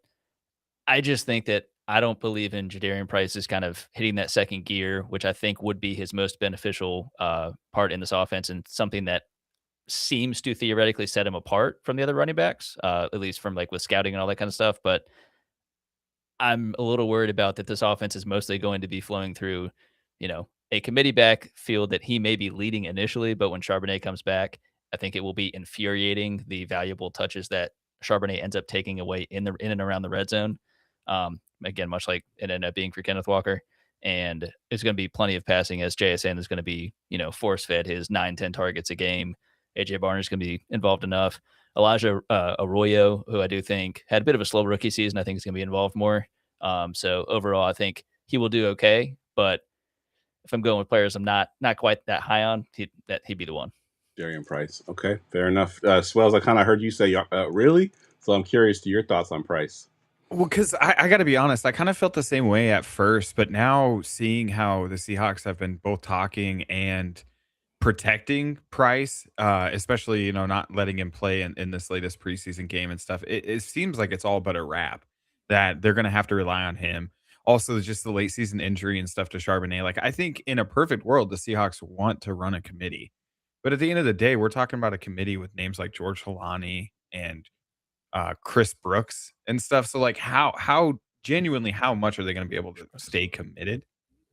I just think that I don't believe in Jadarian Price is kind of hitting that second gear, which I think would be his most beneficial part in this offense and something that seems to theoretically set him apart from the other running backs, at least from like with scouting and all that kind of stuff. But I'm a little worried about that this offense is mostly going to be flowing through, a committee backfield that he may be leading initially, but when Charbonnet comes back, I think it will be infuriating the valuable touches that Charbonnet ends up taking away in and around the red zone. Again, much like it ended up being for Kenneth Walker. And it's going to be plenty of passing as JSN is going to be, force fed his 9-10 targets a game. AJ Barner is going to be involved enough. Elijah Arroyo, who I do think had a bit of a slow rookie season, I think is going to be involved more. So overall, I think he will do okay. But if I'm going with players I'm not quite that high on, he'd be the one. Jadarian Price. Okay, fair enough. Swells, I kind of heard you say, really? So I'm curious to your thoughts on Price. Well, because I got to be honest, I kind of felt the same way at first, but now seeing how the Seahawks have been both talking and protecting Price, especially, not letting him play in this latest preseason game and stuff, it seems like it's all but a wrap that they're going to have to rely on him. Also, just the late season injury and stuff to Charbonnet. Like, I think in a perfect world, the Seahawks want to run a committee. But at the end of the day, we're talking about a committee with names like George Halani and Chris Brooks and stuff. So, like, how genuinely, how much are they going to be able to stay committed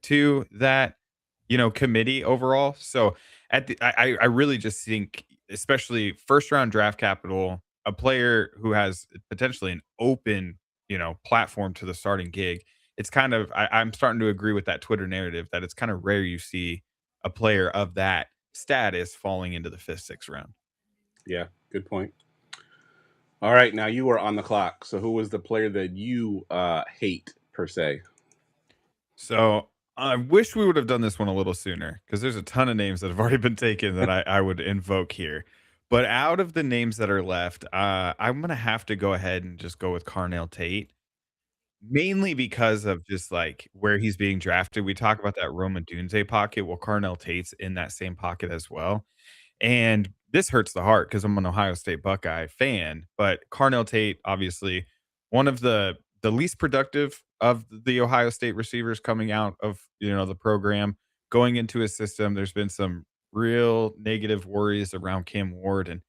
to that, committee overall? So, I really just think, especially first round draft capital, a player who has potentially an open, platform to the starting gig. It's kind of, I'm starting to agree with that Twitter narrative that it's kind of rare you see a player of that status falling into the 5th, 6th round. Yeah, good point. All right, now you are on the clock. So who was the player that you hate, per se? So I wish we would have done this one a little sooner because there's a ton of names that have already been taken that I would invoke here. But out of the names that are left, I'm going to have to go ahead and just go with Carnell Tate. Mainly because of just like where he's being drafted. We talk about that Roma Dunze pocket. Well, Carnell Tate's in that same pocket as well. And this hurts the heart because I'm an Ohio State Buckeye fan. But Carnell Tate, obviously, one of the least productive of the Ohio State receivers coming out of the program, going into his system. There's been some real negative worries around Cam Ward and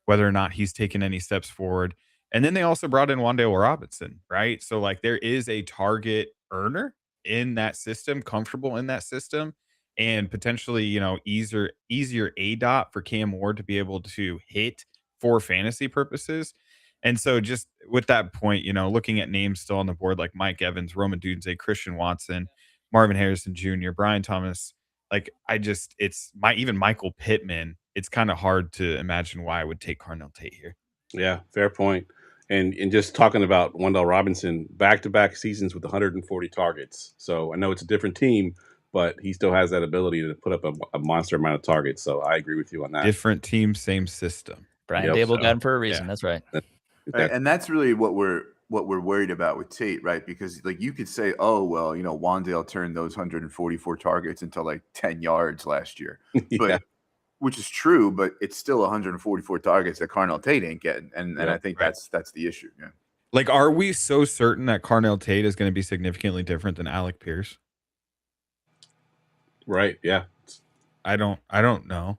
whether or not he's taken any steps forward. And then they also brought in Wan'Dale Robinson, right? So like there is a target earner in that system, comfortable in that system, and potentially, easier ADOT for Cam Ward to be able to hit for fantasy purposes. And so just with that point, looking at names still on the board like Mike Evans, Roma Dunze, Christian Watson, Marvin Harrison Jr., Brian Thomas, like even Michael Pittman, it's kind of hard to imagine why I would take Carnell Tate here. Yeah, fair point. And just talking about Wan'Dale Robinson, back-to-back seasons with 140 targets. So I know it's a different team, but he still has that ability to put up a monster amount of targets. So I agree with you on that. Different team, same system. Brian Dable got him for a reason. Yeah. That's right. And that's really what we're worried about with Tate, right? Because like you could say, oh, well, Wan'Dale turned those 144 targets into like 10 yards last year. But which is true, but it's still 144 targets that Carnell Tate ain't getting. And I think that's the issue. Yeah. Like, are we so certain that Carnell Tate is going to be significantly different than Alec Pierce? Right. Yeah. I don't know.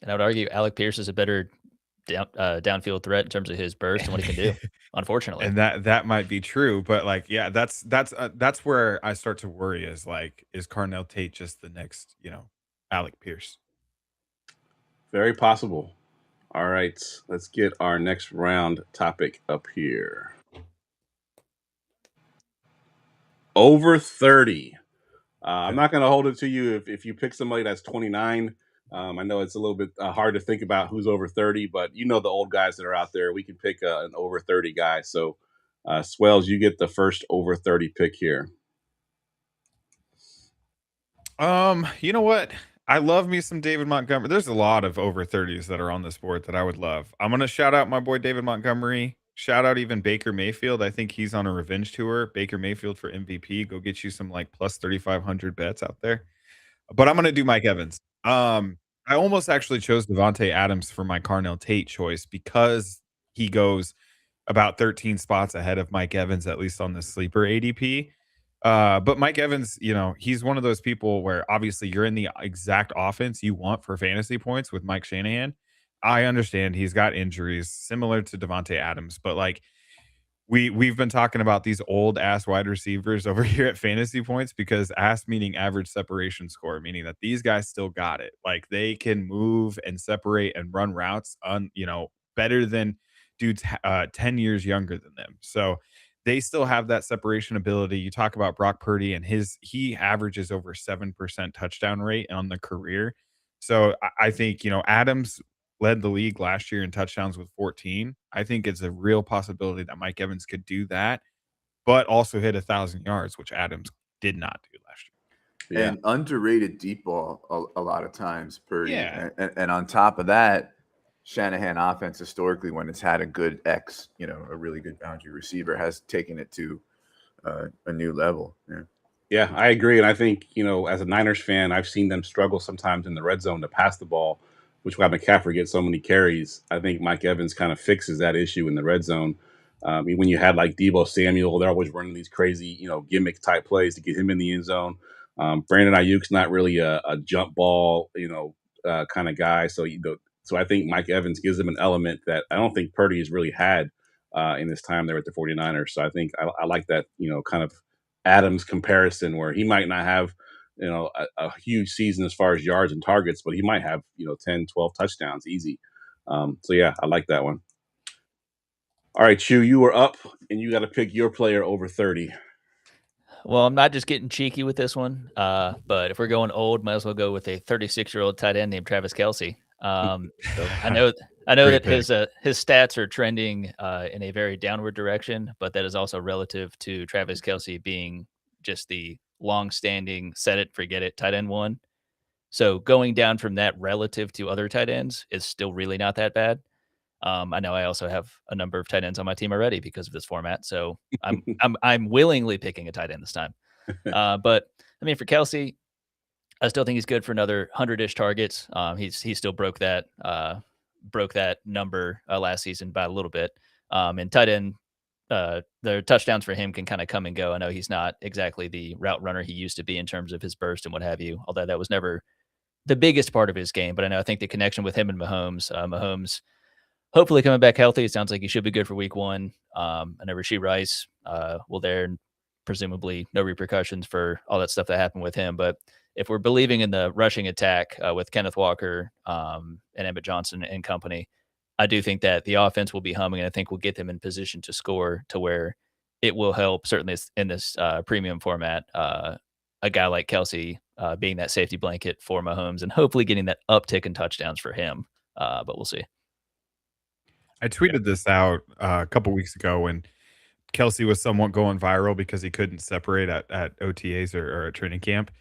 And I would argue Alec Pierce is a better downfield threat in terms of his burst and what he can do. Unfortunately, And that might be true, but like, yeah, that's where I start to worry is like, is Carnell Tate just the next, Alec Pierce? Very possible. All right, let's get our next round topic up here. Over 30. I'm not going to hold it to you if you pick somebody that's 29. I know it's a little bit hard to think about who's over 30, but you know the old guys that are out there. We can pick an over 30 guy. So, Swells, you get the first over 30 pick here. You know what? I love me some David Montgomery. There's a lot of over 30s that are on this board that I would love. I'm gonna shout out my boy David Montgomery. Shout out even Baker Mayfield. I think he's on a revenge tour. Baker Mayfield for MVP. Go get you some like plus 3,500 bets out there. But I'm gonna do Mike Evans. I almost actually chose Devontae Adams for my Carnell Tate choice because he goes about 13 spots ahead of Mike Evans, at least on the sleeper ADP. But Mike Evans, he's one of those people where obviously you're in the exact offense you want for fantasy points with Mike Shanahan. I understand he's got injuries similar to Devontae Adams, but like we've been talking about these old ass wide receivers over here at Fantasy Points because ass meaning average separation score, meaning that these guys still got it. Like they can move and separate and run routes better than dudes 10 years younger than them. So they still have that separation ability. You talk about Brock Purdy and he averages over 7% touchdown rate on the career. So I think, Adams led the league last year in touchdowns with 14. I think it's a real possibility that Mike Evans could do that, but also hit 1,000 yards, which Adams did not do last year. Yeah. And underrated deep ball a lot of times, Purdy. Yeah. And on top of that, Shanahan offense historically, when it's had a good a really good boundary receiver, has taken it to a new level. Yeah, I agree. And I think, as a Niners fan, I've seen them struggle sometimes in the red zone to pass the ball, which is why McCaffrey gets so many carries. I think Mike Evans kind of fixes that issue in the red zone. When you had like Deebo Samuel, they're always running these crazy, gimmick type plays to get him in the end zone. Brandon Ayuk's not really a jump ball, kind of guy. So I think Mike Evans gives them an element that I don't think Purdy has really had in his time there at the 49ers. So I think I like that, kind of Adams comparison where he might not have, a huge season as far as yards and targets, but he might have, 10, 12 touchdowns easy. So yeah, I like that one. All right, Chew, you were up and you got to pick your player over 30. Well, I'm not just getting cheeky with this one, but if we're going old, might as well go with a 36-year-old tight end named Travis Kelce. So I know that his stats are trending in a very downward direction, but that is also relative to Travis Kelce being just the long-standing set it forget it tight end one. So going down from that relative to other tight ends is still really not that bad. I know I also have a number of tight ends on my team already because of this format, so I'm willingly picking a tight end this time. But I mean, for Kelce, I still think he's good for another 100-ish targets. He still broke that number last season by a little bit. And tight end, the touchdowns for him can kind of come and go. I know he's not exactly the route runner he used to be in terms of his burst and what have you, although that was never the biggest part of his game. But I think the connection with him and Mahomes hopefully coming back healthy. It sounds like he should be good for week 1. I know Rashee Rice will there, and presumably no repercussions for all that stuff that happened with him. But if we're believing in the rushing attack with Kenneth Walker and Emmett Johnson and company, I do think that the offense will be humming, and I think we'll get them in position to score to where it will help, certainly in this premium format, a guy like Kelce being that safety blanket for Mahomes and hopefully getting that uptick in touchdowns for him. But we'll see. I tweeted this out a couple weeks ago when Kelce was somewhat going viral because he couldn't separate at OTAs or at training camp.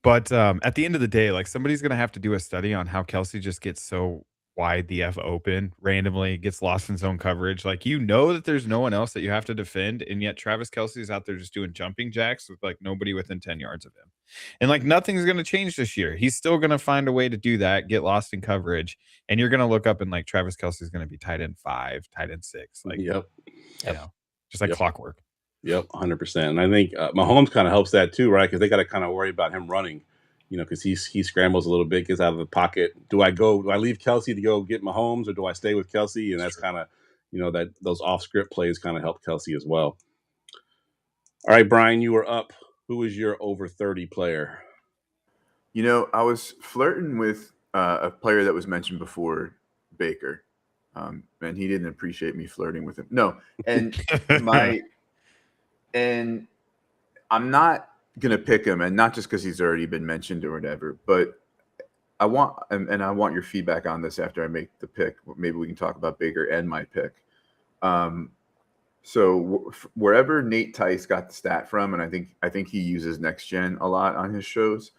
But at the end of the day, like somebody's going to have to do a study on how Kelce just gets so wide the F open, randomly gets lost in zone coverage. Like, that there's no one else that you have to defend. And yet Travis Kelce's out there just doing jumping jacks with like nobody within 10 yards of him. And like nothing's going to change this year. He's still going to find a way to do that, get lost in coverage. And you're going to look up and like Travis Kelce's going to be tight end 5, tight end 6. Like, just like clockwork. Yep, 100%. And I think Mahomes kind of helps that too, right? Because they got to kind of worry about him running, because he scrambles a little bit, gets out of the pocket. Do I leave Kelsey to go get Mahomes, or do I stay with Kelsey? And that's kind of, that those off script plays kind of help Kelsey as well. All right, Brian, you were up. Who is your over 30 player? I was flirting with a player that was mentioned before, Baker, and he didn't appreciate me flirting with him. No, and I'm not gonna pick him, and not just because he's already been mentioned or whatever, but I want your feedback on this after I make the pick. Maybe we can talk about Baker and my pick. So wherever Nate Tice got the stat from, and I think he uses Next Gen a lot on his shows,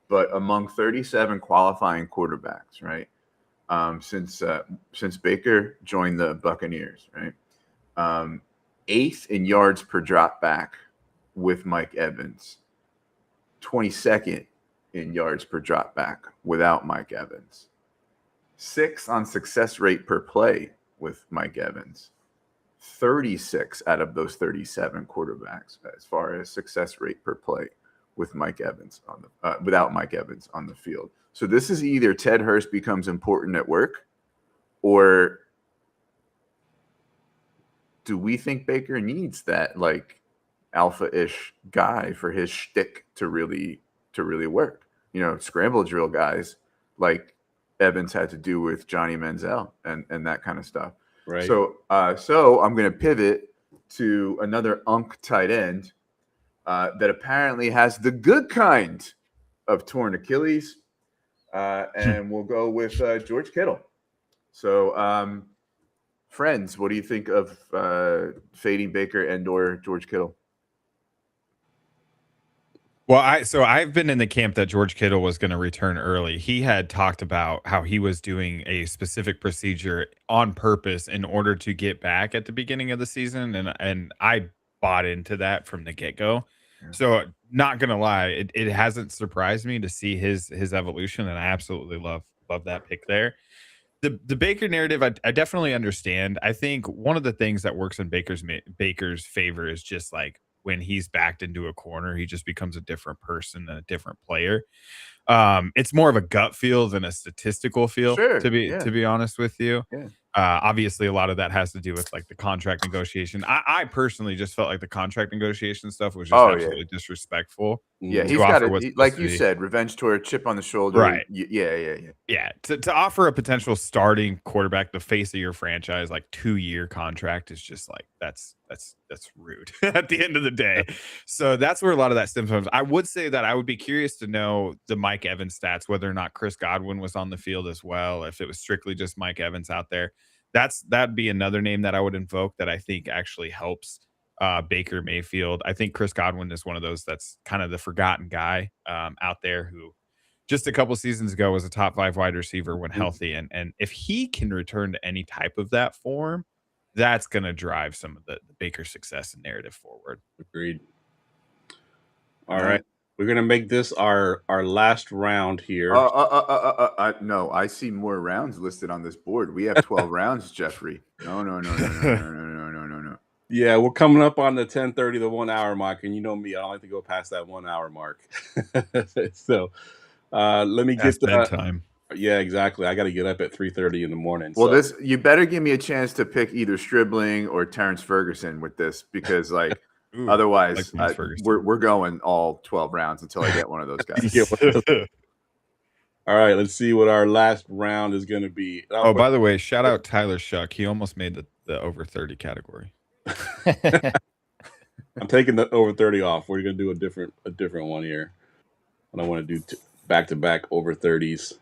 but among 37 qualifying quarterbacks, right? Since Baker joined the Buccaneers, right? 8th in yards per drop back with Mike Evans, 22nd in yards per drop back without Mike Evans, 6th on success rate per play with Mike Evans, 36 out of those 37 quarterbacks as far as success rate per play with Mike Evans without Mike Evans on the field. So this is either Ted Hurst becomes important at work, or do we think Baker needs that like alpha-ish guy for his shtick to really work? Scramble drill guys like Evans had to do with Johnny Manziel and that kind of stuff. Right. So I'm going to pivot to another Unk tight end that apparently has the good kind of torn Achilles, and we'll go with George Kittle. So, friends, what do you think of fading Baker and/or George Kittle? Well, I've been in the camp that George Kittle was going to return early. He had talked about how he was doing a specific procedure on purpose in order to get back at the beginning of the season, and I bought into that from the get-go. Yeah. So, not gonna lie, it hasn't surprised me to see his evolution, and I absolutely love that pick there. The Baker narrative, I definitely understand. I think one of the things that works in Baker's favor is just like, when he's backed into a corner, he just becomes a different person and a different player. It's more of a gut feel than a statistical feel, to be honest with you. Yeah. Obviously, a lot of that has to do with like the contract negotiation. I personally just felt like the contract negotiation stuff was just absolutely disrespectful. Yeah, he's got it. Like you said, revenge tour, chip on the shoulder. Right. Yeah. To offer a potential starting quarterback, the face of your franchise, like 2-year contract is just like that's rude at the end of the day. So that's where a lot of that stems from. I would say that I would be curious to know the Mike Evans stats, whether or not Chris Godwin was on the field as well. If it was strictly just Mike Evans out there, that'd be another name that I would invoke that I think actually helps Baker Mayfield. I think Chris Godwin is one of those that's kind of the forgotten guy out there who just a couple seasons ago was a top 5 wide receiver when healthy. And if he can return to any type of that form, that's going to drive some of the Baker success and narrative forward. Agreed. All right. We're going to make this our last round here. No, I see more rounds listed on this board. We have 12 rounds, Jeffrey. No. Yeah, we're coming up on the 10:30, the 1 hour mark. And you know me, I don't like to go past that 1 hour mark. So let me get bedtime. Yeah, exactly. I got to get up at 3:30 in the morning. Well, you better give me a chance to pick either Stribling or Terrence Ferguson with this, because like ooh, otherwise we're going all 12 rounds until I get one of those guys. All right, let's see what our last round is going to be. By the way, shout out Tyler Shuck. He almost made the over 30 category. I'm taking the over 30 off. We're going to do a different one here. I don't want to do back-to-back over 30s.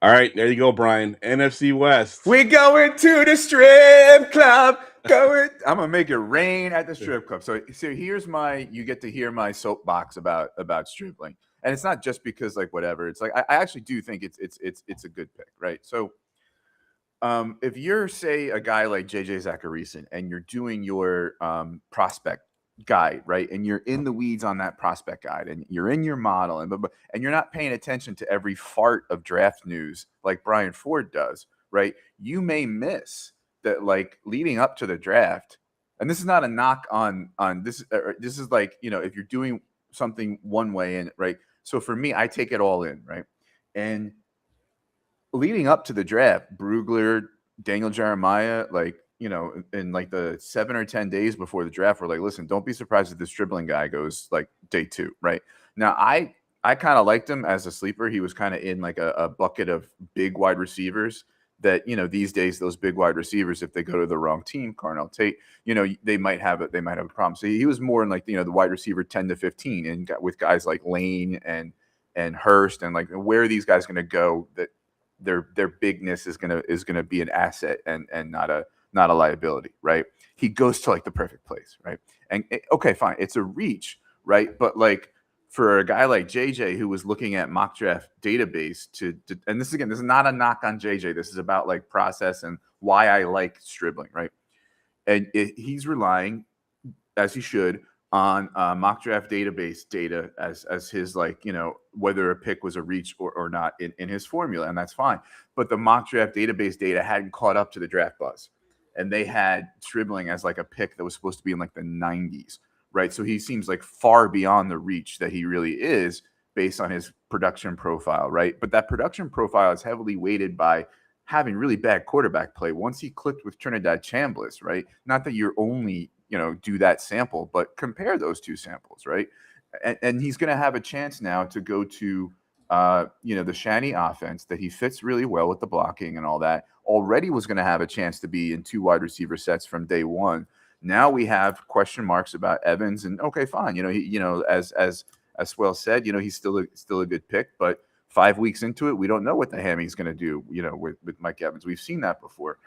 All right, there you go, Brian. NFC West. We going to the strip club. I'm gonna make it rain at the strip club. So here's you get to hear my soapbox about Stribling, and it's not just because like whatever. It's like I actually do think it's a good pick, right? So, if you're say a guy like JJ Zachariason and you're doing your prospect guide, right, and you're in the weeds on that prospect guide, and you're in your model, and you're not paying attention to every fart of draft news like Brian Ford does, right? You may miss that, like leading up to the draft, and this is not a knock on this. This is like, if you're doing something one way, and right. So for me, I take it all in, right? And leading up to the draft, Brugler, Daniel Jeremiah, like, in like the 7 or 10 days before the draft, we're like, listen, don't be surprised if this dribbling guy goes like day 2, right? Now, I kind of liked him as a sleeper. He was kind of in like a bucket of big wide receivers that, these days, those big wide receivers, if they go to the wrong team, Carnell Tate, they might have a problem. So he was more in like, the wide receiver 10 to 15, and with guys like Lane and Hurst, and like, where are these guys going to go that their bigness is gonna be an asset and not a liability, right? He goes to like the perfect place, right? And okay, fine, it's a reach, right? But like for a guy like JJ who was looking at mock draft database and this is not a knock on JJ. This is about like process and why I like Stribling, right? And he's relying, as he should, on mock draft database data as his, like, whether a pick was a reach or not in his formula, and that's fine. But the mock draft database data hadn't caught up to the draft buzz, and they had Stribling as like a pick that was supposed to be in like the 90s, right? So he seems like far beyond the reach that he really is based on his production profile, right? But that production profile is heavily weighted by having really bad quarterback play. Once he clicked with Trinidad Chambliss, right? Not that you're only do that sample, but compare those two samples, right? And he's going to have a chance now to go to, the Shanny offense that he fits really well with the blocking and all that. Already was going to have a chance to be in 2 wide receiver sets from day 1. Now we have question marks about Evans, and okay, fine. As Swell said, he's still a good pick, but 5 weeks into it, we don't know what the hammy is going to do, with Mike Evans. We've seen that before.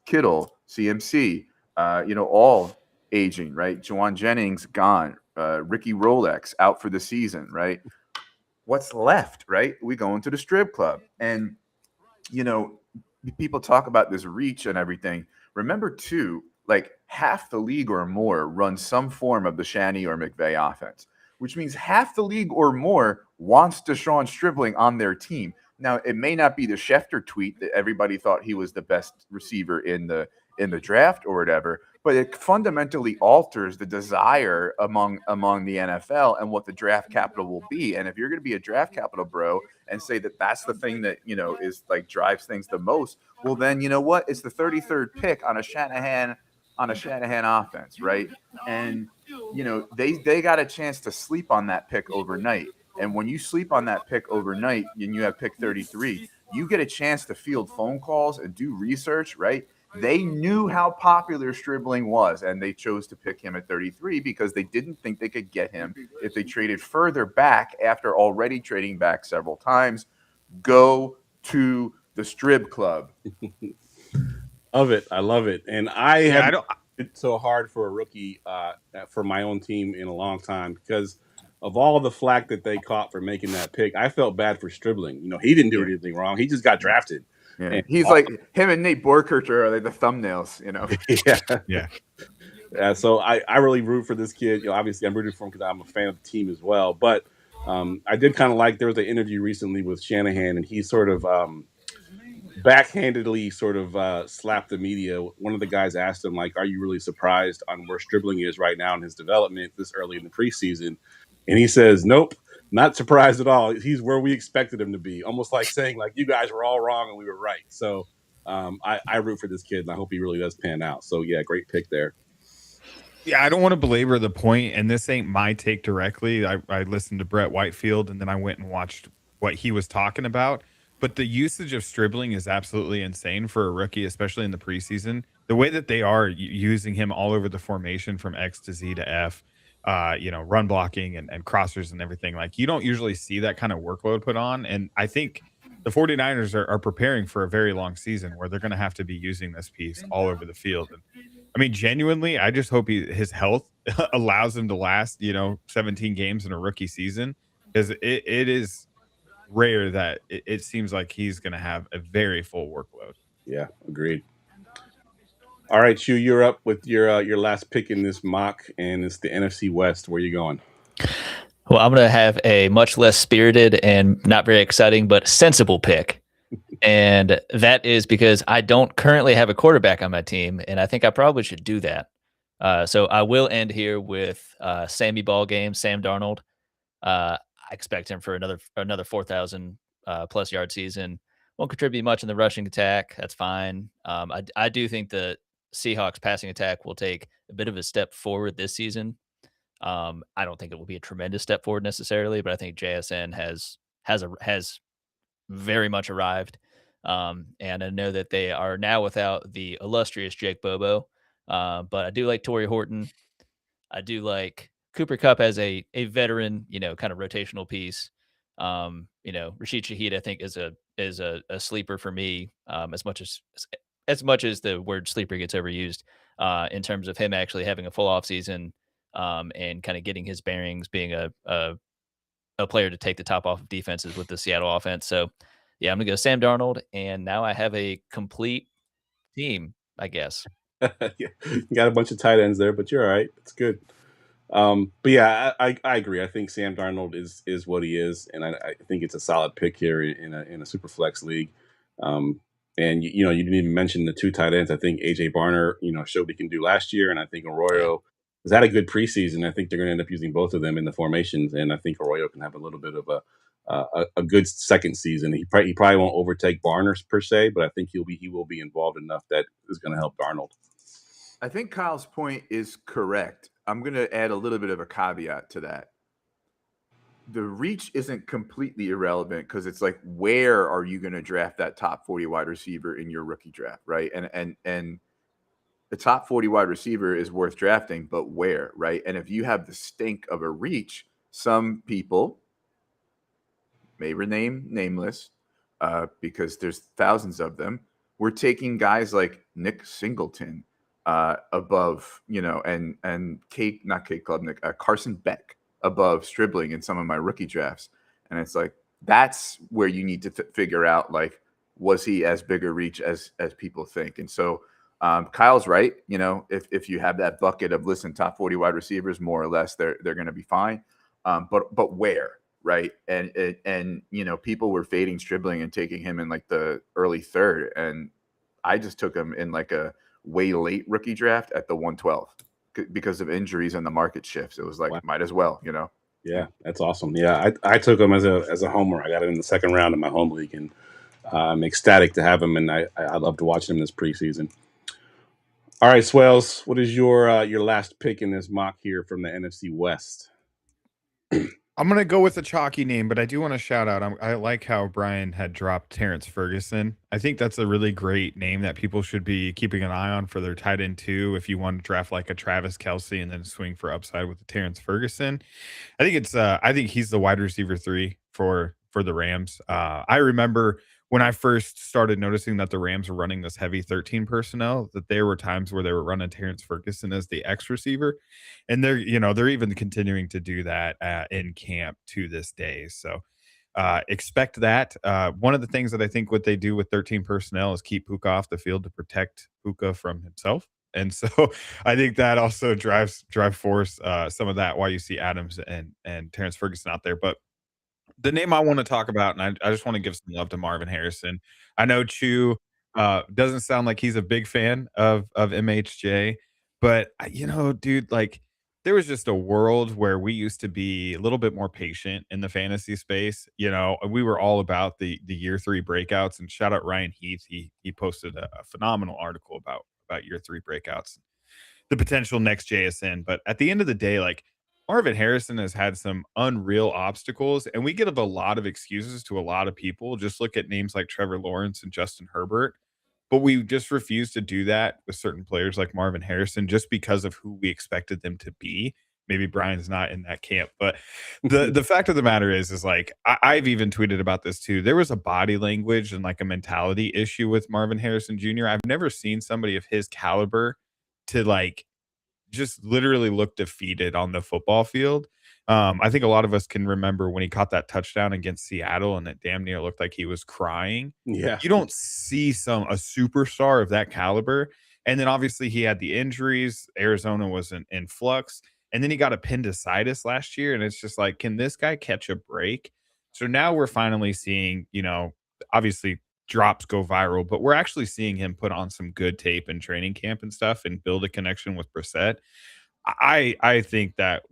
Kittle, CMC, all aging, right? Juwan Jennings gone, Ricky Rolex out for the season, right? What's left, right? We go into the strip club, and people talk about this reach and everything. Remember too, like half the league or more runs some form of the Shanny or McVay offense, which means half the league or more wants Deshaun Stribling on their team. Now, it may not be the Schefter tweet that everybody thought he was the best receiver in the draft or whatever, but it fundamentally alters the desire among the NFL and what the draft capital will be. And if you're going to be a draft capital bro and say that that's the thing that, is like drives things the most, well, then you know what? It's the 33rd pick on a Shanahan offense, right? And they got a chance to sleep on that pick overnight. And when you sleep on that pick overnight and you have pick 33, you get a chance to field phone calls and do research, right? They knew how popular Stribling was, and they chose to pick him at 33 because they didn't think they could get him if they traded further back after already trading back several times. Go to the Strib Club. Love it. I love it. And I don't it's so hard for a rookie for my own team in a long time because of all the flack that they caught for making that pick. I felt bad for Stribling. He didn't do anything wrong. He just got drafted. Yeah. And he's like him and Nate Borkircher are like the thumbnails, Yeah. So I really root for this kid. Obviously I'm rooting for him because I'm a fan of the team as well. But I did kind of like, there was an interview recently with Shanahan, and he sort of backhandedly sort of slapped the media. One of the guys asked him, like, are you really surprised on where Stribling is right now in his development this early in the preseason? And he says, nope, not surprised at all. He's where we expected him to be. Almost like saying, like, you guys were all wrong and we were right. So I root for this kid, and I hope he really does pan out. So, yeah, great pick there. Yeah, I don't want to belabor the point, and this ain't my take directly. I listened to Brett Whitefield, and then I went and watched what he was talking about. But the usage of Stribling is absolutely insane for a rookie, especially in the preseason. The way that they are using him all over the formation from X to Z to F, run blocking and crossers and everything. Like, you don't usually see that kind of workload put on. And I think the 49ers are preparing for a very long season where they're going to have to be using this piece all over the field. And I mean, genuinely, I just hope his health allows him to last, 17 games in a rookie season, because it is rare that it seems like he's going to have a very full workload. Yeah, agreed. All right, Shu, you're up with your last pick in this mock, and it's the NFC West. Where are you going? Well, I'm going to have a much less spirited and not very exciting, but sensible pick. And that is because I don't currently have a quarterback on my team, and I think I probably should do that. So I will end here with Sammy Ballgame, Sam Darnold. I expect him for another 4,000 plus yard season. Won't contribute much in the rushing attack. That's fine. I do think the Seahawks passing attack will take a bit of a step forward this season. I don't think it will be a tremendous step forward necessarily, but I think JSN has very much arrived. And I know that they are now without the illustrious Jake Bobo. But I do like Torrey Horton. I do like Cooper Kupp as a veteran, kind of rotational piece. Rashid Shaheed, I think, is a sleeper for me, as much as the word sleeper gets overused, in terms of him actually having a full off season, and kind of getting his bearings, being a player to take the top off of defenses with the Seattle offense. So yeah, I'm gonna go Sam Darnold, and now I have a complete team, I guess. Yeah, you got a bunch of tight ends there, but you're all right. It's good. But yeah, I agree. I think Sam Darnold is what he is, and I think it's a solid pick here in a super flex league. And you didn't even mention the two tight ends. I think AJ Barner, showed what he can do last year, and I think Arroyo has had a good preseason. I think they're going to end up using both of them in the formations, and I think Arroyo can have a little bit of a good second season. He probably won't overtake Barner per se, but I think he will be involved enough that is going to help Darnold. I think Kyle's point is correct. I'm going to add a little bit of a caveat to that. The reach isn't completely irrelevant because it's like, where are you going to draft that top 40 wide receiver in your rookie draft, right? And the top 40 wide receiver is worth drafting, but where, right? And if you have the stink of a reach, some people may rename nameless, because there's thousands of them. We're taking guys like Nick Singleton above, and Carson Beck above Stribling in some of my rookie drafts. And it's like, that's where you need to figure out, like, was he as big a reach as people think? And so Kyle's right. If you have that bucket of, listen, top 40 wide receivers, more or less, they're going to be fine. But where? Right. And people were fading Stribling and taking him in like the early third. And I just took him in like a way late rookie draft at the 112 because of injuries and the market shifts. It was like, might as well, Yeah, that's awesome. Yeah, I took him as a homer. I got him in the second round of my home league, and I'm ecstatic to have him, and I loved watching him this preseason. All right, Swells, what is your last pick in this mock here from the NFC West? I'm going to go with a chalky name, but I do want to shout out. I like how Brian had dropped Terrence Ferguson. I think that's a really great name that people should be keeping an eye on for their tight end too. If you want to draft like a Travis Kelce and then swing for upside with the Terrence Ferguson, I think he's the wide receiver 3 for the Rams. I remember when I first started noticing that the Rams were running this heavy 13 personnel, that there were times where they were running Terrence Ferguson as the X receiver. And they're even continuing to do that in camp to this day. So expect that. One of the things that I think what they do with 13 personnel is keep Puka off the field to protect Puka from himself. And so I think that also drive force some of that, why you see Adams and Terrence Ferguson out there. But the name I want to talk about, and I just want to give some love to Marvin Harrison. I know Chew doesn't sound like he's a big fan of MHJ, but dude, like, there was just a world where we used to be a little bit more patient in the fantasy space. We were all about the year 3 breakouts, and shout out Ryan Heath. He posted a phenomenal article about year 3 breakouts, the potential next JSN. But at the end of the day, like, Marvin Harrison has had some unreal obstacles, and we give a lot of excuses to a lot of people. Just look at names like Trevor Lawrence and Justin Herbert. But we just refuse to do that with certain players like Marvin Harrison just because of who we expected them to be. Maybe Brian's not in that camp, but the fact of the matter is like, I've even tweeted about this too. There was a body language and like a mentality issue with Marvin Harrison Jr. I've never seen somebody of his caliber to like just literally look defeated on the football field. I think a lot of us can remember when he caught that touchdown against Seattle and it damn near looked like he was crying. Yeah. You don't see a superstar of that caliber. And then obviously he had the injuries. Arizona was in flux. And then he got appendicitis last year. And it's just like, can this guy catch a break? So now we're finally seeing, obviously drops go viral, but we're actually seeing him put on some good tape in training camp and stuff and build a connection with Brissett. I think that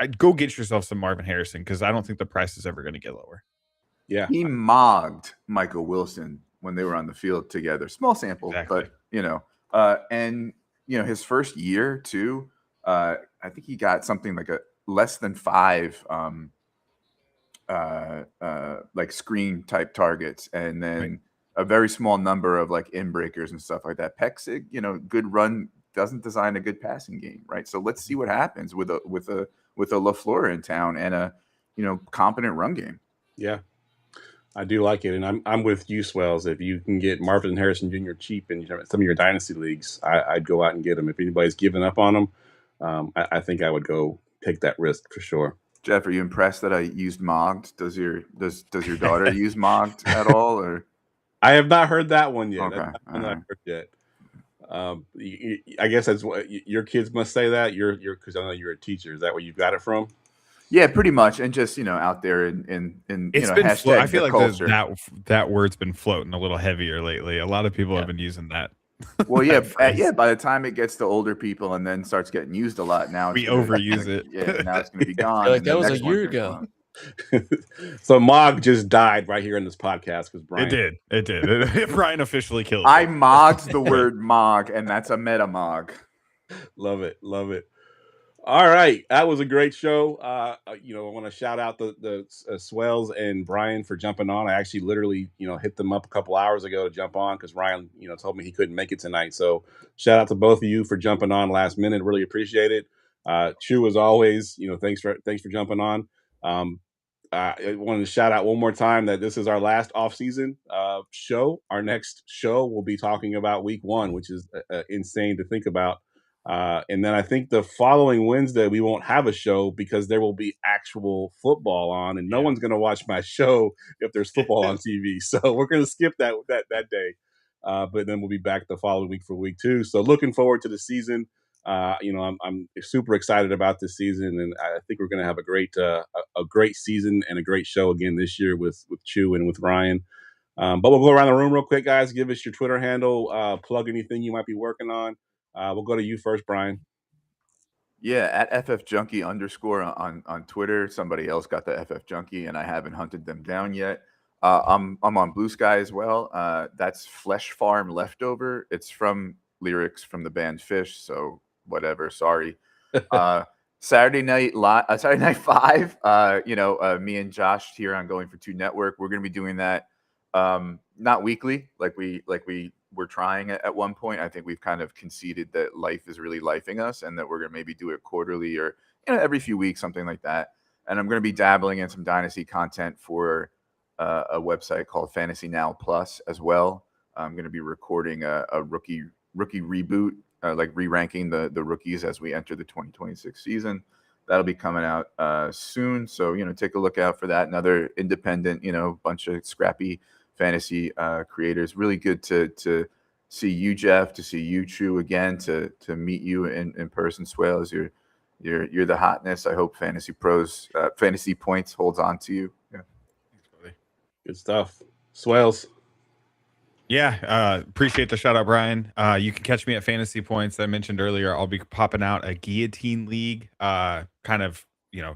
I'd go get yourself some Marvin Harrison because I don't think the price is ever going to get lower. Yeah. He mogged Michael Wilson when they were on the field together. Small sample, Exactly. but and his first year too. I think he got something like a less than 5 like screen type targets, and then a very small number of like in breakers and stuff like that. Pexic, good run, doesn't design a good passing game, right? So let's see what happens with a LaFleur in town and a competent run game. Yeah, I do like it, and I'm with you, Swells. If you can get Marvin Harrison Jr. cheap in some of your dynasty leagues, I'd go out and get him. If anybody's giving up on him, I think I would go take that risk for sure. Jeff, are you impressed that I used mogged? Does your daughter use mogged at all? Or I have not heard that one yet. Okay, That's not one I've heard yet. I guess that's what your kids must say that you're because I know you're a teacher. Is that where you got it from? Yeah, pretty much, and just out there in it's been hashtag I feel like culture. that word's been floating a little heavier lately. A lot of people have been using that. Well, yeah. By the time it gets to older people and then starts getting used a lot, now we overuse it. Yeah, now it's going to be gone. Like that was a year ago. So Mog just died right here in this podcast because Brian. It did. Brian officially killed. I mogged the word mog, and that's a meta mog. Love it. All right, that was a great show. I want to shout out the Swells and Brian for jumping on. I actually literally, hit them up a couple hours ago to jump on because Ryan, told me he couldn't make it tonight. So shout out to both of you for jumping on last minute. Really appreciate it. Chew, as always, thanks for jumping on. I wanted to shout out one more time that this is our last off-season show. Our next show will be talking about week 1, which is insane to think about. And then I think the following Wednesday we won't have a show because there will be actual football on, and no one's going to watch my show if there's football on TV. So we're going to skip that day. But then we'll be back the following week for week 2. So looking forward to the season. I'm super excited about this season, and I think we're going to have a great season and a great show again this year with Chew and with Ryan. But we'll go around the room real quick, guys. Give us your Twitter handle, plug anything you might be working on. We'll go to you first, Brian. Yeah, at FFJunkie _ on Twitter. Somebody else got the FF Junkie, and I haven't hunted them down yet. I'm on Blue Sky as well. That's Flesh Farm Leftover. It's from lyrics from the band Fish, so whatever. Sorry. Saturday night 5. Me and Josh here on Going for Two Network. We're going to be doing that not weekly, like we were trying at one point. I think we've kind of conceded that life is really lifing us, and that we're going to maybe do it quarterly or every few weeks, something like that. And I'm going to be dabbling in some Dynasty content for a website called Fantasy Now Plus as well. I'm going to be recording a rookie reboot, like re-ranking the rookies as we enter the 2026 season. That'll be coming out soon. So, take a look out for that. Another independent, bunch of scrappy fantasy creators. Really good to see you, Geoff, to see you, Chew, again, to meet you in person. Swales, you're the hotness. I hope Fantasy Points holds on to you. Yeah. Good stuff. Swales. Yeah, appreciate the shout out, Brian. You can catch me at Fantasy Points. I mentioned earlier, I'll be popping out a guillotine league, kind of,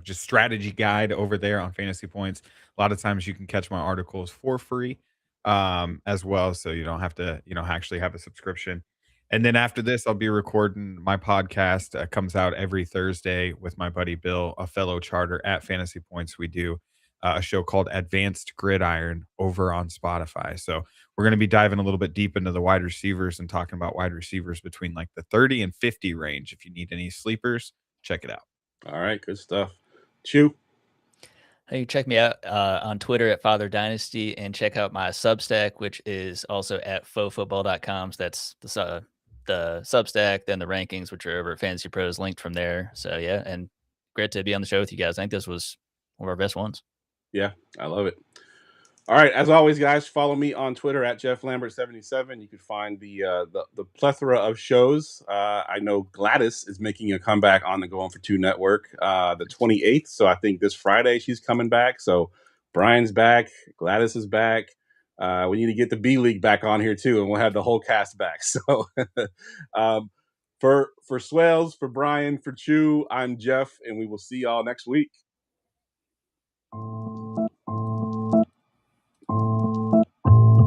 just strategy guide over there on Fantasy Points. A lot of times you can catch my articles for free as well, so you don't have to, actually have a subscription. And then after this, I'll be recording my podcast. Comes out every Thursday with my buddy Bill, a fellow charter at Fantasy Points. We do a show called Advanced Gridiron over on Spotify. So we're going to be diving a little bit deep into the wide receivers and talking about wide receivers between like the 30 and 50 range. If you need any sleepers, check it out. All right, good stuff. Chew. Hey, check me out on Twitter at Father Dynasty, and check out my Substack, which is also at fofootball.com. So that's the Substack, then the rankings, which are over at Fantasy Pros, linked from there. So yeah, and great to be on the show with you guys. I think this was one of our best ones. Yeah, I love it. All right, as always, guys, follow me on Twitter at JeffLambert77. You can find the plethora of shows. I know Gladys is making a comeback on the Going for Two Network the 28th. So I think this Friday she's coming back. So Brian's back, Gladys is back. We need to get the B League back on here too, and we'll have the whole cast back. So For Swells, for Brian, for Chew, I'm Geoff, and we will see y'all next week.